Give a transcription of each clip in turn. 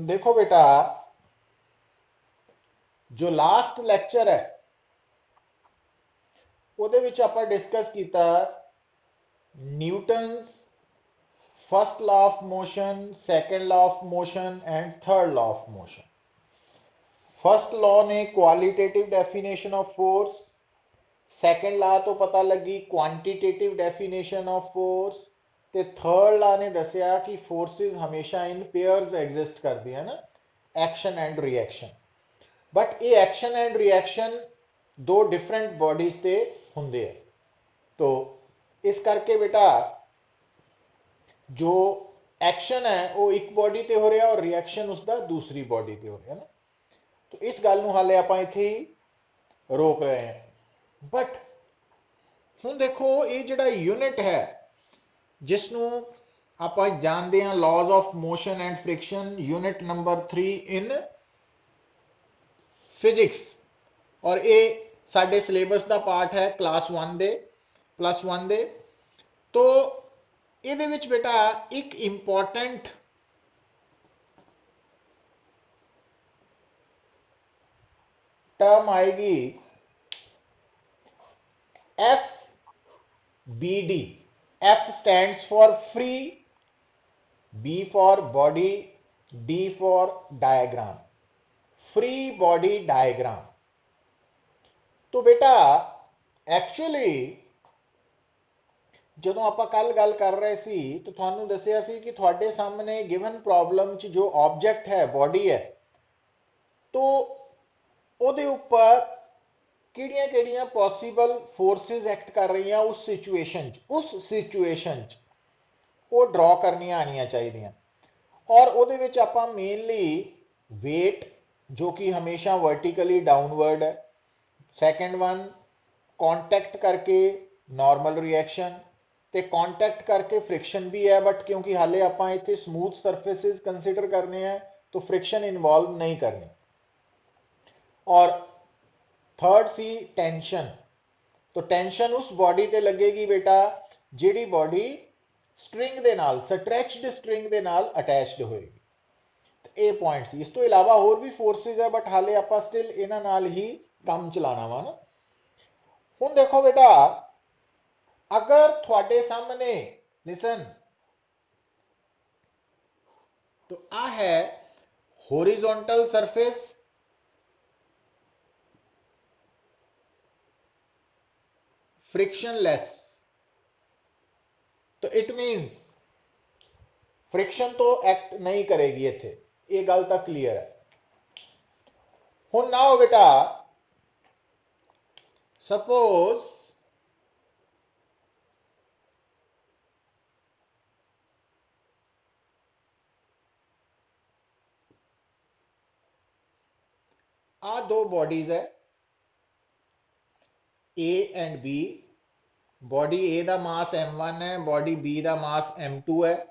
देखो बेटा, जो लास्ट ਲੈਕਚਰ है ਉਹਦੇ ਵਿੱਚ ਆਪਾਂ ਡਿਸਕਸ ਕੀਤਾ Newton's first law of motion, second law of motion and third law of motion. First law ने qualitative definition of force, second law तो पता लगी क्वांटिटेटिव डेफिनेशन ऑफ फोर्स, ते थर्ड लॉ ने दसिया कि फोर्सेस हमेशा इन पेयर्स एग्जिस्ट करती है ना, एक्शन एंड रिएक्शन। बट ये एक्शन एंड रिएक्शन दो डिफरेंट बॉडीज से होंगे। तो इस करके बेटा जो एक्शन है वो एक बॉडी ते हो रहा और रिएक्शन उसका दूसरी बॉडी ते हो रहा है ना। तो इस गल नूं हाले आपां इत्थे ही रोक रहे हैं। बट हुण देखो ये जिहड़ा यूनिट है जिसनूं आपां जानते हैं laws of motion and friction, unit number 3 in physics, और ये साडे सिलेबस का पार्ट है क्लास 1 दे +1 दे। तो ਇਹਦੇ ਵਿੱਚ बेटा एक इंपॉर्टेंट टर्म आएगी FBD। F stands for free, B for body, D for diagram, free body diagram। तो बेटा एक्चुअली ਜਦੋਂ ਆਪਾਂ ਕੱਲ ਗੱਲ ਕਰ ਰਹੇ ਸੀ तो ਤੁਹਾਨੂੰ ਦੱਸਿਆ ਸੀ कि ਤੁਹਾਡੇ ਸਾਹਮਣੇ ਗਿਵਨ ਪ੍ਰੋਬਲਮ ਚ ਜੋ ਆਬਜੈਕਟ ਹੈ ਬੋਡੀ ਹੈ, तो ਉਹਦੇ ਉੱਪਰ ਕਿਹੜੀਆਂ-ਕਿਹੜੀਆਂ ਪੋਸੀਬਲ ਫੋਰਸਿਸ ਐਕਟ ਕਰ ਰਹੀਆਂ ਉਸ ਸਿਚੁਏਸ਼ਨ ਚ ਉਹ ਡਰਾ ਕਰਨੀਆਂ ਆਣੀਆਂ ਚਾਹੀਦੀਆਂ। ਔਰ ਉਹਦੇ ਵਿੱਚ ਆਪਾਂ ਮੇਨਲੀ weight जो कि हमेशा वर्टिकली डाउनवर्ड है, सेकंड वन कॉन्टैक्ट करके नॉर्मल रिएक्शन, ते कॉन्टैक्ट करके फ्रिक्शन भी है, बट क्योंकि हाले आप इतने स्मूथ सरफेसिस कंसिडर करने हैं तो फ्रिक्शन इन्वॉल्व नहीं करनी। और थर्ड सी टेंशन, तो टेंशन उस बॉडी ते लगेगी बेटा जिहड़ी बॉडी स्ट्रिंग दे नाल, स्ट्रैच्ड स्ट्रिंग दे नाल अटैच्ड होएगी। ये पॉइंट सी। इस तो इलावा होर भी फोर्सेस है बट हाले आप स्टिल इन्हां नाल ही काम चलाना वा ना। हुण देखो बेटा, अगर थोड़े सामने लिसन, तो आ है हॉरिजॉन्टल सरफेस, फ्रिक्शनलेस, तो इट मींस फ्रिक्शन तो एक्ट नहीं करेगी इत्थे, ये गल तो क्लियर है। हुण नाउ बेटा सपोज आ दो बॉडीज है ए एंड बी। बॉडी ए का मास m1 है, बॉडी बी का मास m2 है,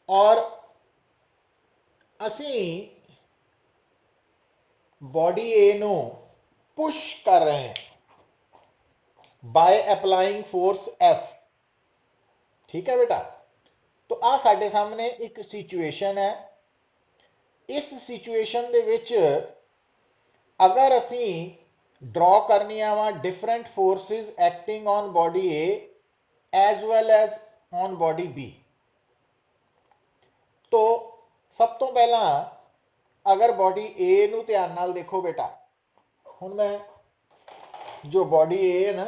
और असी बॉडी ए नो पुश कर रहे हैं बाय अप्लाइंग फोर्स F। ठीक है बेटा, तो आ साडे सामने एक सिचुएशन है। इस सिचुएशन दे विच अगर असी ड्रॉ करनी वा different forces acting on body A as well as on body B, तो सब तो पहला अगर बॉडी ए नू ध्यान नाल देखो बेटा, हुण मैं जो बॉडी ए है ना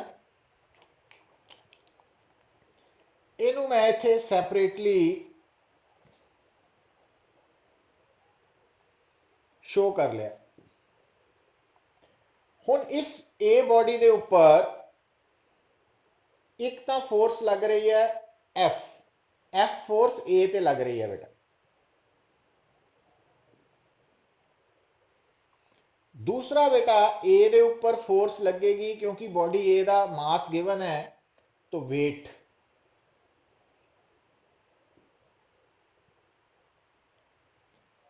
इनू मैं इत्थे सैपरेटली शो कर लिया। हुण इस ए बॉडी के उपर एक तो फोर्स लग रही है एफ, एफ फोर्स ए ते लग रही है बेटा। दूसरा बेटा ए दे उपर फोर्स लगेगी क्योंकि बॉडी ए का मास गिवन है, तो वेट।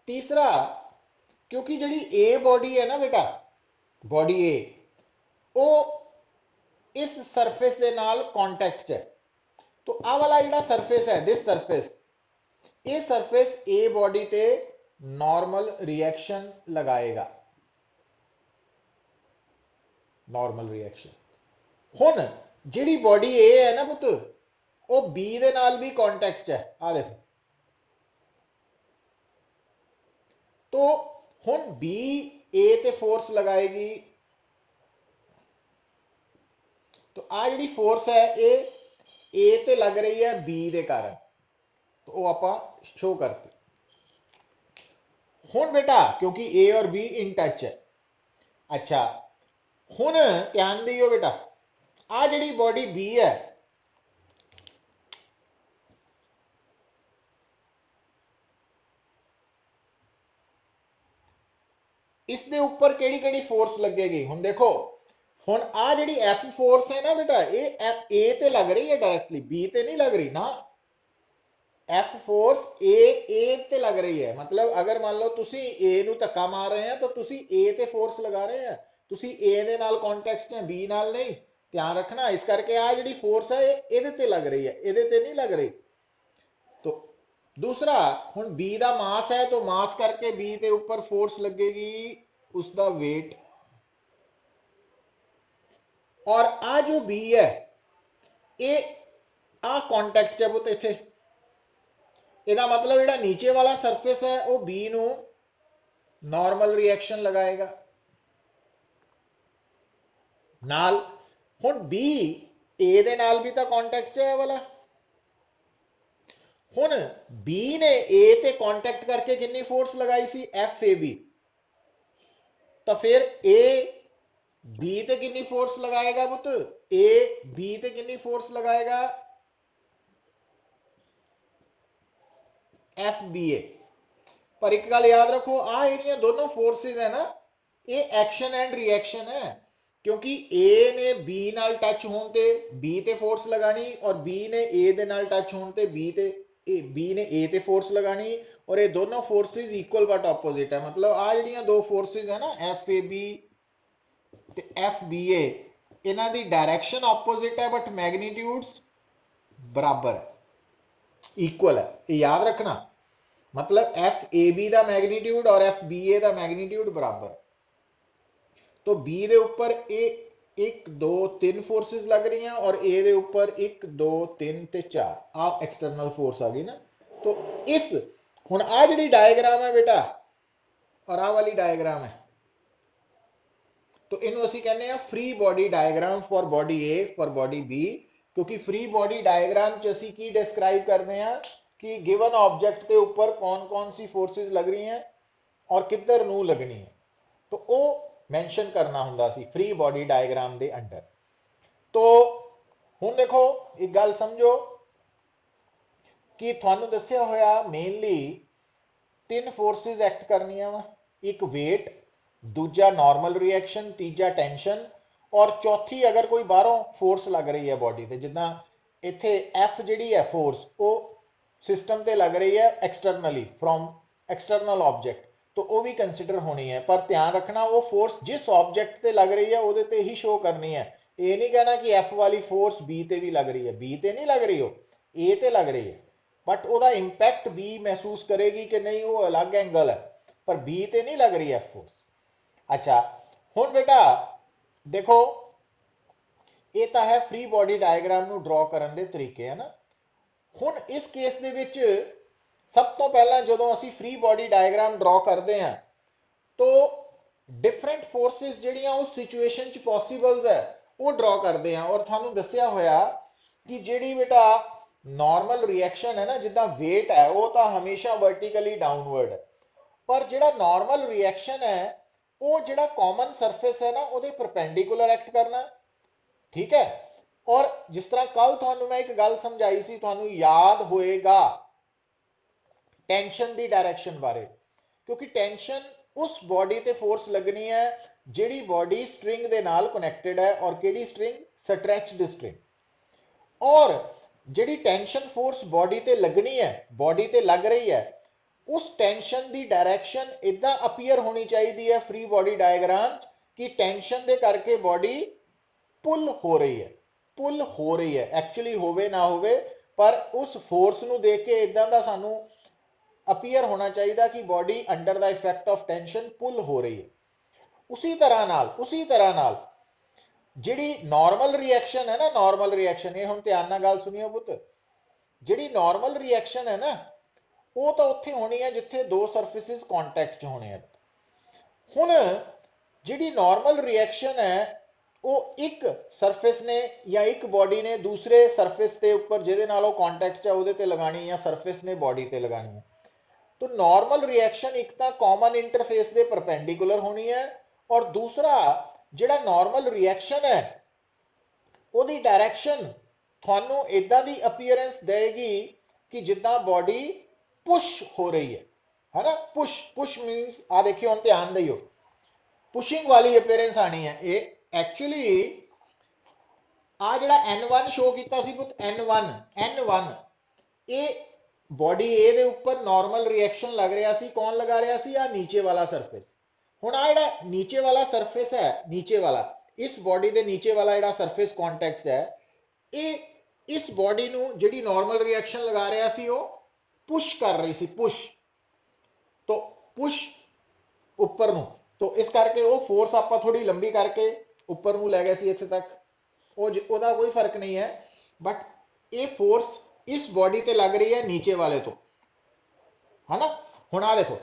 तीसरा क्योंकि जी ए बॉडी है ना बेटा, बॉडी ए वो इस सरफेस के नाल कॉन्टैक्ट है, तो आ वाला जिहड़ा सरफेस है दिस सरफेस, ये सरफेस ए बॉडी ते नॉर्मल रिएक्शन लगाएगा, नॉर्मल रिएक्शन। हुन जिहड़ी बॉडी ए है ना पुत, वो बी दे नाल भी कॉन्टैक्ट है, आ देखो। तो हुन बी ए ते फोर्स लगाएगी, तो आ जिहड़ी फोर्स है ये ए ते लग रही है बी दे कारण, तो वो आपां शो करती। हुन बेटा क्योंकि ए और बी इन टच है, अच्छा हुन ध्यान दियो बेटा, आ जिहड़ी बॉडी बी है, इस दे ऊपर केड़ी केड़ी फोर्स लगेगी। हुन देखो, हुन आ जिहड़ी एफ फोर्स है ना बेटा, ये एफ ए ते लग रही है डायरेक्टली, बी ते नहीं लग रही ना। एफ फोर्स ए ते लग रही है, मतलब अगर मान लो तुसी ए नू धक्का मार रहे हैं तो तुसी ए ते फोर्स लगा रहे हैं, तुसी ए दे नाल कॉन्टैक्ट है, बी नाल नहीं, ध्यान रखना। इस करके आ जिहड़ी फोर्स है ये ते लग रही है, इहदे ते नहीं लग रही। तो दूसरा हुन बी दा मास है, तो मास करके बी दे ऊपर फोर्स लगेगी उसका वेट। और आ जो बी है ये आ कॉन्टैक्ट है पुत इथे, ਇਹਦਾ मतलब ਜਿਹੜਾ नीचे वाला सरफेस है वो बी नू नॉर्मल रिएक्शन लगाएगा नाल। हुन बी ए दे नाल भी तो कॉन्टैक्ट है वाला। हुन बी ने ए ते कॉन्टैक्ट करके कितनी फोर्स लगाई सी, एफ ए बी, तो फिर ए बी ते कितनी फोर्स लगाएगा पुत, ए बी ते कितनी फोर्स लगाएगा, एफ बी ए। पर एक गल याद रखो, आ जेहड़ियां दोनों फोर्सेस है ना, ये एक्शन एंड रिएक्शन है, क्योंकि ए ने बी नाल टच होने ते बी ते फोर्स लगानी, और बी ने ए दे नाल टच होने ते बी ने ए ते फोर्स लगानी, और ये दोनों फोर्सेस इक्वल बट ऑपोजिट है। मतलब आ जेहड़ियां दो फोर्सेस है ना, एफ ए बी ते एफ बी ए, इन्हां दी डायरेक्शन ऑपोजिट है बट मैग्नीट्यूड्स बराबर है, इक्वल है, ये याद रखना। मतलब एफ ए बी का मैग्नीट्यूड और एफ बी ए का मैग्नीट्यूड बराबर। तो बी दे ऊपर ए एक दो तीन फोर्सेस लग रही हैं, और ए दे ऊपर एक दो तीन ते चार, आप एक्सटर्नल फोर्स आ गई ना। तो इस हुन आ जिहड़ी डायग्राम है बेटा, और आ वाली डायग्राम है, तो इनू असी कहने हैं free body diagram for body A for body B. क्योंकि फ्री बॉडी डायग्राम च असी की डिस्क्राइब करने हैं कि गिवन ऑब्जेक्ट के ऊपर कौन कौन सी फोर्सेस लग रही हैं और किधर नू लगनी है, तो वो मैंशन करना हुंदा सी फ्री बॉडी डायग्राम दे अंडर। तो हुन देखो एक गल समझो कि थानू दस्सिया होया मेनली तीन फोर्सेस एक्ट करनियां वा, एक वेट, दूजा नॉर्मल रिएक्शन, तीजा टेंशन, और चौथी अगर कोई बाहरों फोर्स लग रही है बॉडी ते, जिद्दां इत्थे एफ जिहड़ी है फोर्स वो सिस्टम ते लग रही है एक्सटर्नली फ्रॉम एक्सटर्नल ऑब्जेक्ट, तो वो भी कंसिडर होनी है। पर ध्यान रखना वो फोर्स जिस ऑब्जेक्ट ते लग रही है वो ते ही शो करनी है। ये नहीं कहना कि एफ वाली फोर्स बी ते भी लग रही है, बी ते नहीं लग रही, हो ए ते लग रही है, बट ਉਹਦਾ इंपैक्ट बी महसूस करेगी कि नहीं, वो अलग एंगल है, पर बी ते नहीं लग रही है फोर्स। अच्छा हुन बेटा देखो, ये तो है फ्री बॉडी डायग्राम ਨੂੰ ड्रॉ ਕਰਨ ਦੇ ਤਰੀਕੇ है ना। हुन इस केस ਦੇ ਵਿੱਚ सब तो पहला ਜਦੋਂ ਅਸੀਂ फ्री बॉडी डायग्राम ड्रॉ करते हैं तो डिफरेंट फोर्सेस ਜਿਹੜੀਆਂ उस सिचुएशन च पॉसिबल्स है वो ड्रॉ करते हैं। और ਤੁਹਾਨੂੰ ਦੱਸਿਆ ਹੋਇਆ कि ਜਿਹੜੀ बेटा नॉर्मल रिएक्शन है ना, जिदा वेट है वो तो हमेशा वर्टिकली डाउनवर्ड है, पर जो नॉर्मल रिएक्शन है वो जो कॉमन सरफेस है ना वो परपेंडिकुलर एक्ट करना, ठीक है। और जिस तरह कल थानू मैं एक गल समझाई सी, थानू याद होएगा टेंशन की डायरेक्शन बारे, क्योंकि टेंशन उस बॉडी ते फोर्स लगनी है जिहड़ी बॉडी स्ट्रिंग दे नाल कनेक्टेड है, और केड़ी स्ट्रिंग, स्ट्रेच्ड स्ट्रिंग। और जिहड़ी टेंशन फोर्स बॉडी ते लगनी है, बॉडी ते लग रही है, उस टेंशन की डायरेक्शन इदा अपीयर होनी चाहिए है फ्री बॉडी डायग्राम कि टेंशन दे करके बॉडी पुल हो रही है, पुल हो रही है, एक्चुअली होवे ना होवे, पर उस फोर्स नू देख के इदा दा सानू अपीयर होना चाहिए कि body under the effect of tension pull हो रही है। उसी तरह नाल जिहड़ी नॉर्मल रिएक्शन है ना, नॉर्मल रिएक्शन, ये हुण ध्यान नाल गल सुनियो पुत, जिहड़ी नॉर्मल रिएक्शन है ना वो तो उत्थे होनी है जिथे दो सरफेसिस कॉन्टैक्ट च होने हैं। हुण जिहड़ी नॉर्मल रिएक्शन है वो एक सरफेस ने या एक बॉडी ने दूसरे सरफेस के उपर जिहदे नाल वो कॉन्टैक्ट है उहदे ते लगानी, या सरफेस ने बॉडी ते लगानी है। तो नॉर्मल रिएक्शन एक तो कॉमन इंटरफेस के परपेंडिकुलर होनी है, और दूसरा जिहड़ा नॉर्मल रिएक्शन है ਉਹਦੀ डायरेक्शन ਤੁਹਾਨੂੰ इदां दी अपीयरेंस देगी कि जिद्दां बॉडी पुश हो रही है ना। पुश मीनस आ देखियो हम ध्यान दियो, पुशिंग वाली अपीयरेंस आनी है। ये एक्चुअली आ जिहड़ा N1 शो कीता सी पुत, N1 ये बॉडी ए दे उपर नॉर्मल रिएक्शन लग रहा सी, कौन लगा रहा सी, आ नीचे वाला सरफेस। हुण आ जिहड़ा नीचे वाला सरफेस है, नीचे वाला इस बॉडी के नीचे वाला जिहड़ा सरफेस कॉन्टैक्ट है, ये इस बॉडी नूं जिहड़ी नॉर्मल रिएक्शन लगा रहा सी वो पुश कर रही सी, पुश उपर नूं। तो इस करके वो फोर्स आपां थोड़ी लंबी करके उपर नूं लै गए सी इत्थे तक, ओहदा कोई फर्क नहीं है। बट ये फोर्स इस बॉडी ते लग रही है नीचे वाले तो, है ना। हुण आ देखो,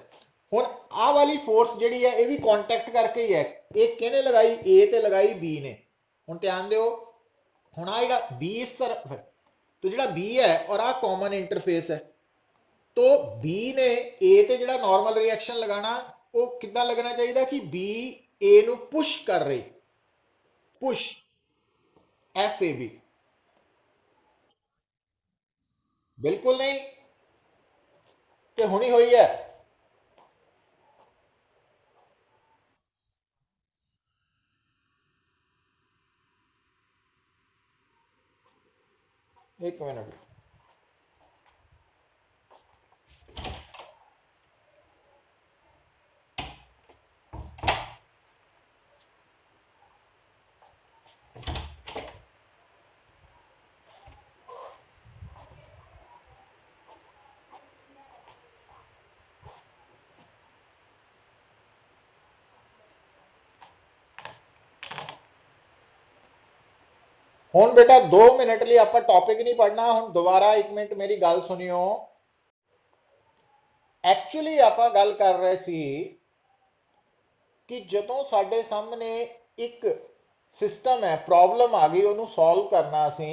हुण आ वाली फोर्स जिहड़ी है ये भी कॉन्टैक्ट करके ही है। एक किहने लगाई, ए ते लगाई बी ने। हुण ध्यान दिओ, हुण आ जिहड़ा बी इस तरफ, तो जिहड़ा बी है और आ कॉमन इंटरफेस है, तो बी ने ए ते जिहड़ा नॉर्मल रिएक्शन लगाना वो किद्दां लगना चाहिए कि बी ए नूं पुश कर रही, पुश FAB। बिल्कुल नहीं, कि हुणी हुई है। एक मिनट, हुण बेटा 2 मिनट लिए आप टॉपिक नहीं पढ़ना। हुण दोबारा 1 मिनट मेरी गल सुनियो। एक्चुअली आप गल कर रहे सी कि जदों साडे सामने एक सिस्टम है, प्रॉब्लम आ गई, उन्होंने सॉल्व करना सी,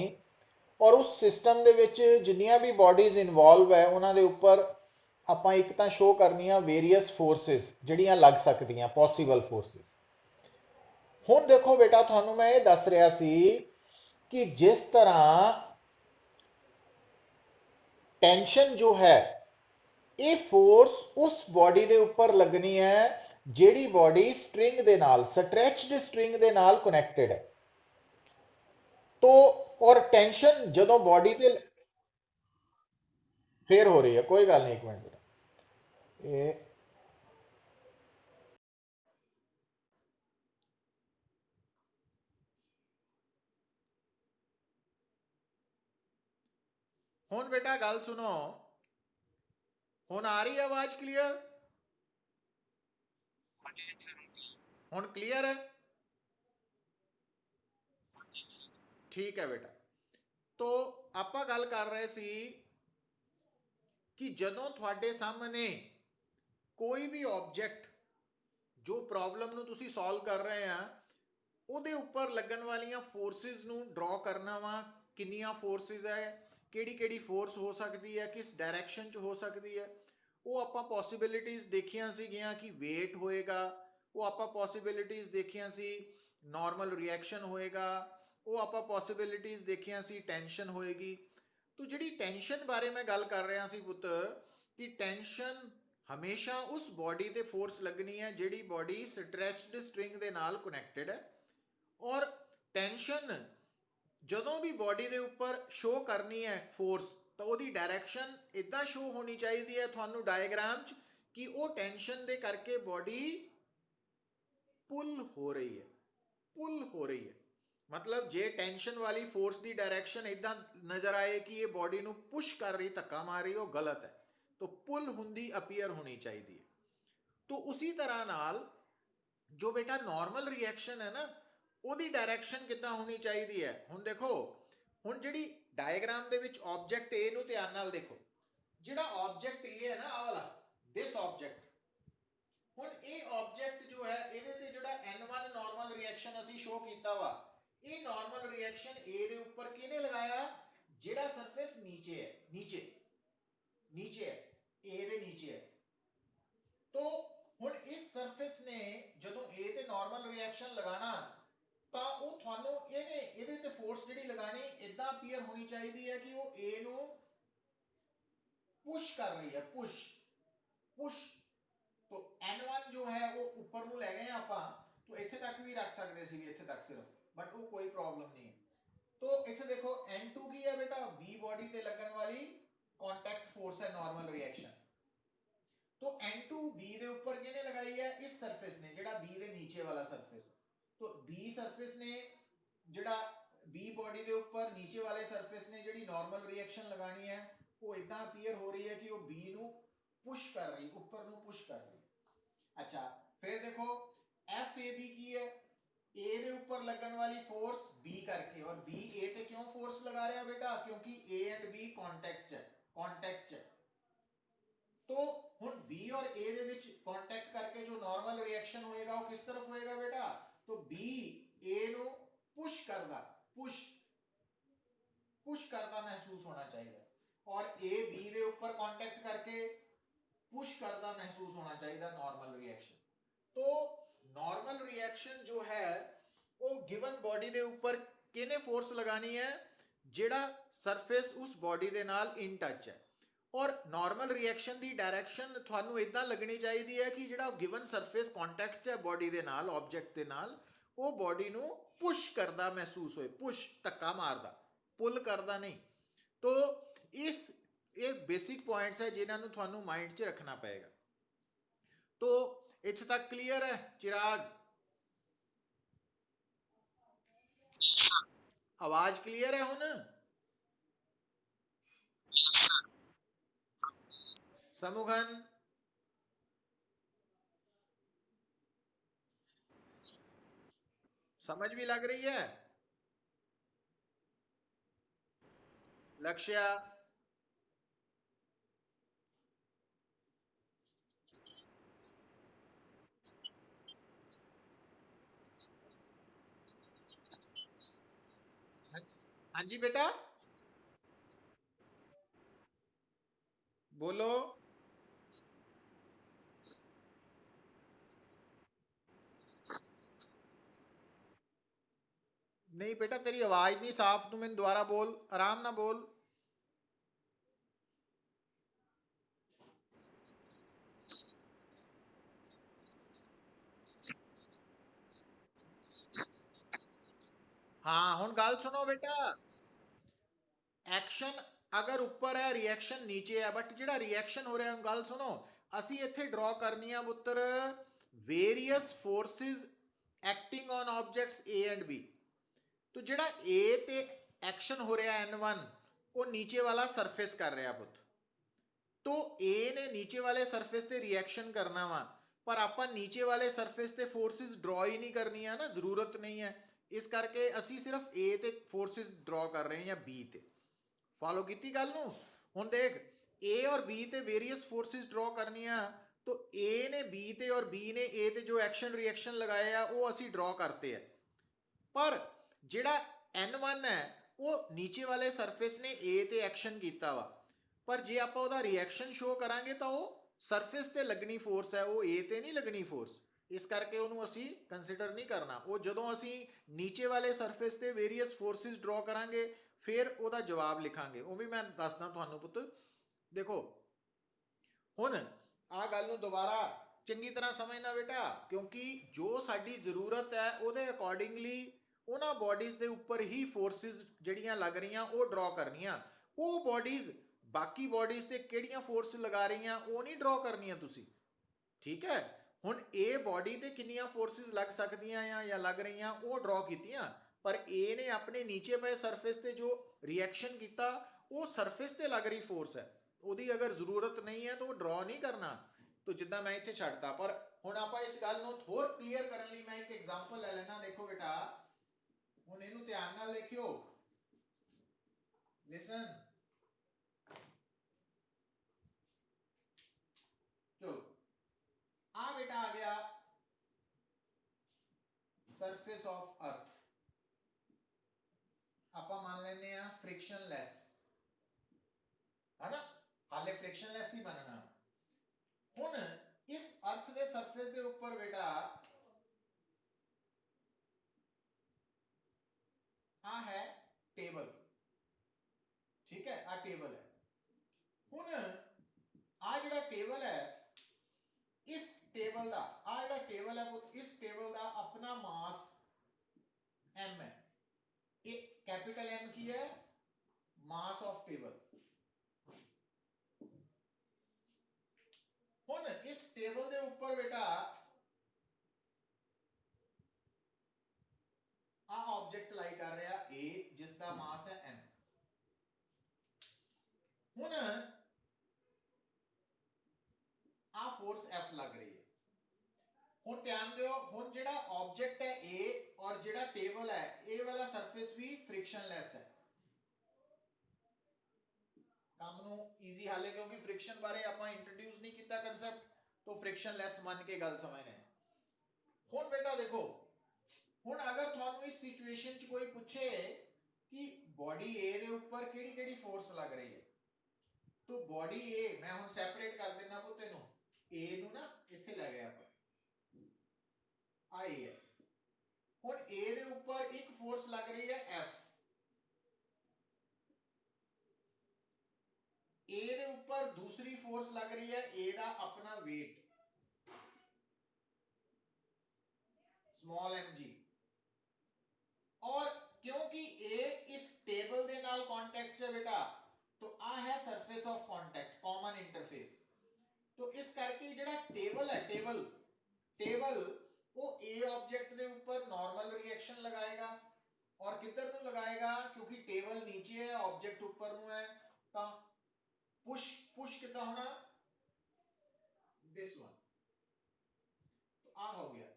और उस सिस्टम दे विच जिन्नियां भी बॉडीज इनवॉल्व है उन्हां दे उपर आपां एक तां शो करनियां वेरीअस फोर्सिस जिहड़ियां लग सकदियां, पॉसीबल फोर्सिस। हुण देखो बेटा, तुहानूं मैं ये दस रहा सी कि जिस तरह टेंशन जो है ये फोर्स उस बॉडी के उपर लगनी है जिहड़ी बॉडी स्ट्रिंग दे नाल, स्ट्रैच्ड स्ट्रिंग दे नाल कनैक्टेड है। तो और टेंशन जदों बॉडी पे फिर हो रही है, कोई गल नहीं, 1 मिनट ये हुण बेटा गल सुनो, हुण आ रही है आवाज क्लीयर? हुण क्लीयर है? ठीक है बेटा। तो आपां गल कर रहे सी कि जदों तुहाडे सामने कोई भी ऑब्जेक्ट जो प्रॉब्लम नूं तुसीं सॉल्व कर रहे हैं ਉਹਦੇ ਉੱਪਰ ਲੱਗਣ ਵਾਲੀਆਂ ਫੋਰਸਿਸ ਨੂੰ ਡਰਾ ਕਰਨਾ ਵਾ, ਕਿੰਨੀਆਂ ਫੋਰਸਿਸ ਹੈ, ਕਿਹੜੀ ਕਿਹੜੀ ਫੋਰਸ ਹੋ ਸਕਦੀ ਹੈ, ਕਿਸ ਡਾਇਰੈਕਸ਼ਨ 'ਚ ਹੋ ਸਕਦੀ ਹੈ, ਉਹ ਆਪਾਂ ਪੋਸੀਬਿਲਿਟੀਜ਼ ਦੇਖੀਆਂ ਸੀਗੀਆਂ ਕਿ ਵੇਟ ਹੋਏਗਾ, ਉਹ ਆਪਾਂ ਪੋਸੀਬਿਲਿਟੀਜ਼ ਦੇਖੀਆਂ ਸੀ ਨਾਰਮਲ ਰਿਐਕਸ਼ਨ ਹੋਏਗਾ, ਉਹ ਆਪਾਂ ਪੋਸੀਬਿਲਿਟੀਜ਼ ਦੇਖੀਆਂ ਸੀ ਟੈਂਸ਼ਨ ਹੋਏਗੀ। तो जिहड़ी टेंशन बारे मैं गल कर रहा सी पुत कि टेंशन हमेशा उस बॉडी ते फोर्स लगनी है जिहड़ी बॉडी स्ट्रैच्ड स्ट्रिंग दे नाल कनैक्टेड है, और टेंशन जदों भी बॉडी के उपर शो करनी है फोर्स तो वो डायरैक्शन इदा शो होनी चाहिए है थानू डायग्राम च कि वो टेंशन दे करके बॉडी पुल हो रही है, पुल हो रही है। मतलब जे टेंशन वाली फोर्स की डायरैक्शन इदा नज़र आए कि ये बॉडी नू पुश कर रही, धक्का मार रही, वो गलत है। तो पुल हुंदी अपीयर होनी चाहिए। तो उसी तरह नाल जो बेटा नॉर्मल रिएक्शन है ना, ਉਹਦੀ डायरैक्शन किद्दां होनी चाहिए है। हुण देखो, हुण जिहड़ी diagram they which object A नूं ध्यान नाल देखो, जिहड़ा ऑब्जेक्ट ए है ना, आ वाला दिस ऑब्जेक्ट, हुण ये ऑब्जेक्ट जो है ਇਹਦੇ ਤੇ ਜਿਹੜਾ n1 नॉर्मल रिएक्शन ਅਸੀਂ शो ਕੀਤਾ ਵਾ, ਇਹ नॉर्मल रिएक्शन ए ਦੇ ਉੱਪਰ ਕਿਹਨੇ ਲਗਾਇਆ, ਜਿਹੜਾ ਸਰਫੇਸ नीचे है, नीचे है, ए ਦੇ नीचे है। तो हुण इस सरफेस ने जदों ए ते नॉर्मल रिएक्शन लगाना, ਤਾਂ ਉਹ ਤੁਹਾਨੂੰ ਇਹਦੇ ਤੇ ਫੋਰਸ ਜਿਹੜੀ ਲਗਾਣੀ ਇਦਾਂ ਅਪੀਅਰ ਹੋਣੀ ਚਾਹੀਦੀ ਹੈ ਕਿ ਉਹ A ਨੂੰ ਪੁਸ਼ ਕਰ ਰਹੀ ਹੈ, ਪੁਸ਼। तो N1 जो है वो ऊपर ਨੂੰ ਲੈ ਗਏ ਆਪਾਂ, तो ਇੱਥੇ ਤੱਕ ਵੀ ਰੱਖ ਸਕਦੇ ਸੀ, ਵੀ ਇੱਥੇ ਤੱਕ ਸਿਰਫ, ਬਟ ਉਹ ਕੋਈ ਪ੍ਰੋਬਲਮ ਨਹੀਂ ਹੈ। तो ਇੱਥੇ ਦੇਖੋ N2 ਕੀ ਹੈ बेटा, B बॉडी ਤੇ ਲੱਗਣ ਵਾਲੀ कांटेक्ट फोर्स है नॉर्मल रिएक्शन। तो N2 B ਦੇ ਉੱਪਰ ਕਿਹਨੇ ਲਗਾਈ ਹੈ, इस सरफेस ने, ਜਿਹੜਾ B ਦੇ नीचे वाला सरफेस। तो B सरफेस ने जिहड़ा B बॉडी के ऊपर नीचे वाले सरफेस ने जिहड़ी नॉर्मल रिएक्शन लगानी है, वो इदां अपीयर हो रही है कि वो B नू पुश कर रही, ऊपर नू पुश कर रही। अच्छा, फिर देखो FAB की है, A दे ऊपर लगन वाली फोर्स B करके, और B A ते क्यों फोर्स लगा रहा है बेटा, क्योंकि A एंड B कॉन्टैक्ट है। तो हुण B और A दे विच कॉन्टैक्ट करके जो नॉर्मल रिएक्शन होएगा वो किस तरफ होएगा बेटा, तो B A नु पुश करदा महसूस होना चाहिए, और A B दे ऊपर कांटेक्ट करके पुश करदा महसूस होना चाहिए नॉर्मल रिएक्शन। तो नॉर्मल रिएक्शन जो है वो गिवन बॉडी दे ऊपर किने फोर्स लगानी है, जेड़ा सरफेस उस बॉडी दे नाल इन टच है। और नॉर्मल रिएक्शन की डायरैक्शन थानू इदां लगनी चाहिए है कि जिहड़ा गिवन सरफेस कॉन्टैक्ट है बॉडी दे नाल, ऑब्जेक्ट दे नाल, वो बॉडी नू पुश करदा महसूस होए, पुश धक्का मारदा, पुल करदा नहीं। तो ये बेसिक पॉइंट्स है जिन्हां नू थानू माइंड च रखना पएगा। तो इत्थे तक क्लीयर है चिराग, आवाज क्लीयर है हुण, समुगन समझ भी लग रही है, लक्ष्या हाँ जी बेटा बोलो। नहीं बेटा तेरी आवाज नहीं साफ, तू मैंने दोबारा बोल, आराम ना बोल। हाँ हुण गल सुनो बेटा, एक्शन अगर ऊपर है रिएक्शन नीचे है, बट जिहड़ा रिएक्शन हो रहा है, गल सुनो, असी इत्थे ड्रॉ करनी है पुत्र various forces acting on objects A and B. तो जिहड़ा ए ते एक्शन हो रहा है N1, वो नीचे वाला सरफेस कर रहा पुत। तो ए ने नीचे वाले सरफेस ते रिएक्शन करना वा, पर आपां नीचे वाले सरफेस ते फोर्सिस ड्रॉ ही नहीं करनी है ना, जरूरत नहीं है, इस करके असी सिर्फ ए ते फोर्सिस ड्रॉ कर रहे हैं या बी ते। फॉलो की गल नूं, हुण देख ए और बी ते वेरीअस फोर्सिस ड्रॉ करनिया, तो ए ने बी ते और बी ने ए ते जो एक्शन रिएक्शन लगाए आ वो असी ड्रॉ करते हैं, पर जिहड़ा N1 है वो नीचे वाले सरफेस ने ए ते एक्शन कीता वा, पर जे आपां उहदा रिएक्शन शो करांगे तो वो सरफेस ते लगनी फोर्स है, वो ए ते नहीं लगनी फोर्स, इस करके उन्होंने असी कंसीडर नहीं करना। वो जदों असी नीचे वाले सरफेस ते वेरीअस फोर्सिस ड्रॉ करांगे फिर उहदा जवाब लिखांगे, वो भी मैं दसदा तुहानूं पुत्त। देखो हुण आ गल नूं दोबारा चंगी तरह समझना बेटा, क्योंकि जो साडी जरूरत है उहदे अकॉर्डिंगली उन्हां बॉडीज़ दे उपर ही फोर्सिस जिहड़ियां लग रहीआं वो ड्रॉ करनियां। वो बॉडीज़ बाकी बॉडीज़ ते किहड़ियां फोर्स लगा रहीआं वो नहीं ड्रॉ करनियां तुसीं, ठीक है। हुण ए बॉडी ते कितनियां फोर्सिस लग सकदियां या लग रहीआं वो ड्रॉ कीतियां, पर ए ने अपने नीचे पे सरफेस ते जो रिएक्शन किया वो सरफेस ते लग रही फोर्स है, ਉਹਦੀ अगर जरूरत नहीं है तो वो ड्रॉ नहीं करना। तो जिदा मैं इत्थे छड्डता, पर हुण आपां इस गल नूं होर क्लीयर करने लई मैं एक एग्जांपल ले लेना। देखो बेटा, हुण इहनूं ध्यान नाल देखियो, लिसन। चलो आ बेटा आ गया सरफेस ऑफ अर्थ, आपां मान लेने आ फ्रिक्शनलैस, है ना, हाले फ्रिक्शनलैस ही बनना। हुण इस अर्थ के सरफेस के ऊपर बेटा आ है टेबल, ठीक है, आ टेबल है। हुण आ जिहड़ा टेबल है, इस टेबल का आ जिहड़ा टेबल है पुत, इस टेबल का अपना मास m है। एक कैपिटल M की है, मास ऑफ टेबल। हुण इस टेबल के ऊपर बेटा आ ऑब्जेक्ट लाई कर रहा A, जिसका मास है m। हुण आ फोर्स F लग रही है। हुण ध्यान दियो, हुण जिहड़ा ऑब्जेक्ट है A और जिहड़ा टेबल है A वाला सरफेस भी फ्रिक्शनलैस है। काम नूं ईजी हाले क्योंकि फ्रिक्शन बारे आपां इंट्रोड्यूस नहीं किया कंसेप्ट, तो फ्रिक्शनलैस मान के गल समझने। हुण बेटा देखो, हुण अगर तुहानूं इस सिचुएशन च कोई पूछे कि बॉडी ए दे ऊपर किहड़ी किहड़ी फोर्स लग रही है, तो बॉडी ए मैं हुण सैपरेट कर देना पुत्ते नूं, ए नूं ना इत्थे ले गए आपां, आ ए है। हुण ए दे ऊपर एक फोर्स लग रही है एफ, ए दे ऊपर दूसरी फोर्स लग रही है ए दा अपना वेट स्मॉल एम जी, और क्योंकि ए इस टेबल दे नाल कॉन्टैक्ट च है बेटा, तो आ है surface of contact, common interface. तो इस करके जिहड़ा टेबल है, टेबल वो ए ऑब्जेक्ट के ऊपर नॉर्मल रिएक्शन लगाएगा, और किधर नूं लगाएगा, क्योंकि टेबल नीचे है ऑब्जेक्ट ऊपर नूं है, तो पुश पुश कितना होना, दिस वन। तो आ हो गया।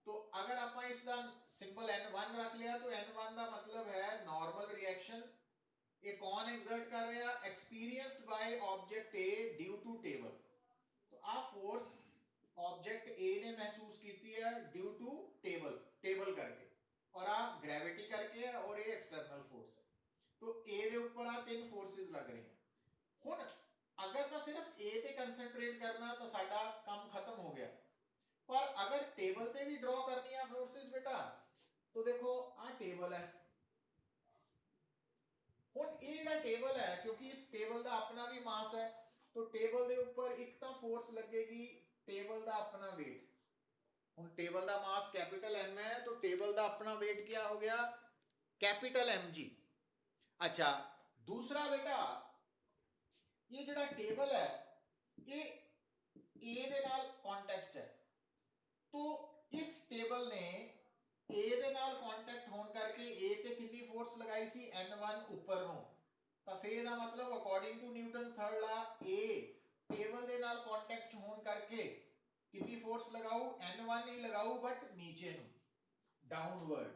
तो अगर आप इसका सिंपल n1 रख लिया, तो n1 का मतलब है नॉर्मल रिएक्शन। ये कौन एग्जर्ट कर रहा, experienced by object A due to table. तो आ फोर्स ऑब्जेक्ट ए ने महसूस की है ड्यू टू टेबल करके, और आ ग्रेविटी करके है, और ये एक्सटर्नल फोर्स है। तो ए दे ऊपर आ तीन फोर्सेस लग रही हैं। हुण अगर तो सिर्फ ए ते कंसंट्रेट करना तो साडा काम खत्म हो गया, पर अगर टेबल ते भी ड्रॉ करनी है फोर्सेस बेटा, तो देखो आ टेबल है। हुण ये जिहड़ा टेबल है, क्योंकि इस टेबल का अपना भी मास है, तो टेबल के ऊपर एक तो फोर्स लगेगी टेबल का अपना वेट। हुण टेबल का मास कैपिटल एम है, तो टेबल का अपना वेट क्या हो गया, कैपिटल एम जी। अच्छा, दूसरा बेटा ये जिहड़ा टेबल है ये ए दे नाल कॉन्टैक्ट है, तो इस टेबल ने ए दे नाल कॉन्टैक्ट होने करके ए ते कितनी फोर्स लगाई सी, n1 ऊपर नो। तो फिर दा मतलब according to Newton's third law, a table दे नाल कॉन्टैक्ट होने करके कितनी फोर्स लगाऊ, n1 नहीं लगाऊ बट नीचे नो, डाउनवर्ड।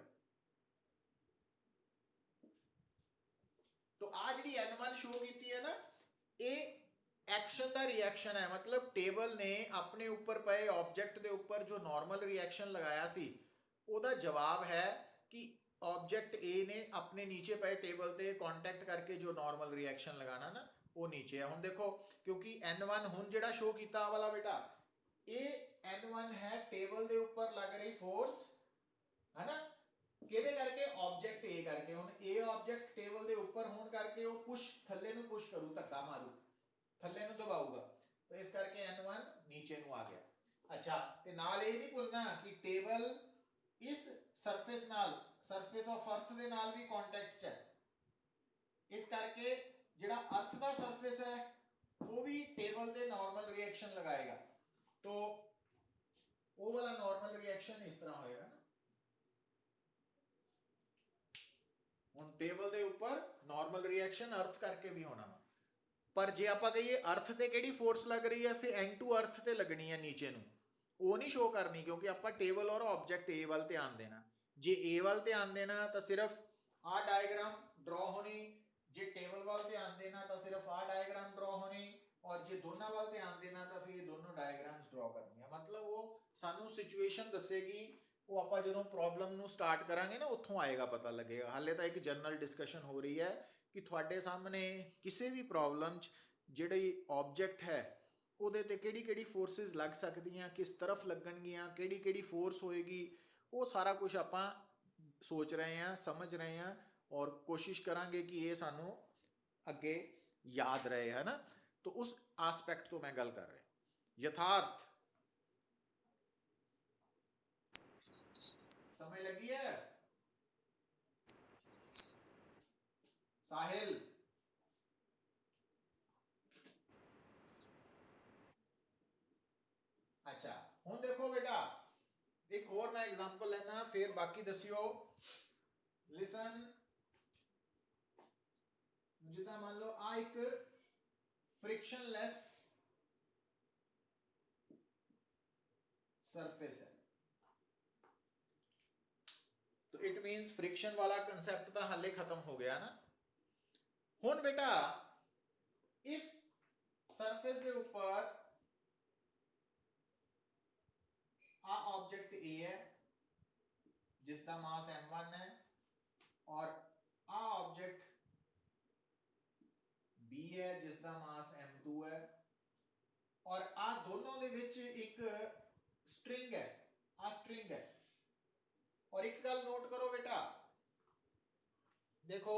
तो आ जी n1 शो की है ना, ये एक्शन का रिएक्शन है, मतलब टेबल ने अपने ऊपर पे ऑब्जेक्ट के ऊपर जो नॉर्मल रिएक्शन लगाया सी, ओदा जवाब है कि ऑब्जेक्ट ए ने अपने नीचे पे टेबल ते कॉन्टैक्ट करके जो नॉर्मल रिएक्शन लगाना ना, वो नीचे है। हुण देखो, क्योंकि n1 हुण जिहड़ा शो कीता वाला बेटा, ये n1 है टेबल के ऊपर लग रही फोर्स, है ना, किहदे करके, ऑब्जेक्ट ए करके। हुण ए ऑब्जेक्ट टेबल के ऊपर होने करके वो पुश थल्ले नूं पुश करू, धक्का मारू, थल्ले नूं दबाऊगा, तो इस करके n1 नीचे नूं आ गया। अच्छा, ते नाल ये नहीं भुलना कि टेबल इस सरफेस नाल, सरफेस ऑफ अर्थ दे नाल भी कॉन्टैक्ट च है, इस करके जिहड़ा अर्थ दा सरफेस है वो भी टेबल दे नॉर्मल रिएक्शन लगाएगा। तो वो वाला नॉर्मल रिएक्शन इस तरह होएगा ना, हुण टेबल दे ऊपर नॉर्मल रिएक्शन अर्थ करके भी होना वा। पर जे आप कहिए अर्थ ते किहड़ी फोर्स लग रही है, फिर N2 अर्थ ते लगनी है नीचे नूं, वो नहीं शो करनी, क्योंकि आप टेबल और ऑब्जेक्ट ए वाल ध्यान देना। जे ए वाल ध्यान देना तो सिर्फ आ डायग्राम ड्रॉ होनी, जे टेबल वाल ध्यान देना तो सिर्फ आ डायग्राम ड्रॉ होनी, और जे दोनों वाल ध्यान देना तो फिर दोनों डायग्राम्स ड्रॉ करनी है। मतलब वो सानू सिचुएशन दसेगी, वो आप जो प्रॉब्लम नू स्टार्ट करांगे ना उत्थों आएगा पता लगेगा। हाले तो एक जनरल डिस्कशन हो रही है कि थोड़े सामने किसी भी प्रॉब्लम जिहड़ी ऑब्जेक्ट है ਉਹਦੇ ਤੇ ਕਿਹੜੀ ਕਿਹੜੀ ਫੋਰਸਿਸ ਲੱਗ ਸਕਦੀਆਂ, ਕਿਸ ਤਰਫ ਲੱਗਣਗੀਆਂ, ਕਿਹੜੀ ਕਿਹੜੀ ਫੋਰਸ ਹੋਏਗੀ, ਉਹ ਸਾਰਾ ਕੁਝ ਆਪਾਂ ਸੋਚ ਰਹੇ ਹਾਂ, ਸਮਝ ਰਹੇ ਹਾਂ, ਔਰ ਕੋਸ਼ਿਸ਼ ਕਰਾਂਗੇ ਕਿ ਇਹ ਸਾਨੂੰ ਅੱਗੇ याद रहे, है ना। तो उस एस्पेक्ट तो मैं गल कर रहा। यथार्थ समय लगी है। साहिल अच्छा हुण देखो बेटा, एक और मैं एग्जांपल लेना, फिर बाकी दसियो। लिसन, जिदा मान लो आ एक फ्रिक्शनलेस सरफेस है, तो इट मींस फ्रिक्शन वाला कंसेप्ट तो हाले खत्म हो गया ना। हुण बेटा इस सरफेस के ऊपर आ ऑब्जेक्ट ए है जिसका मास m1 है, और आ ऑब्जेक्ट बी है जिसका मास m2 है, और आ दोनों दे विच एक स्ट्रिंग है, आ स्ट्रिंग है। और एक गल नोट करो बेटा, देखो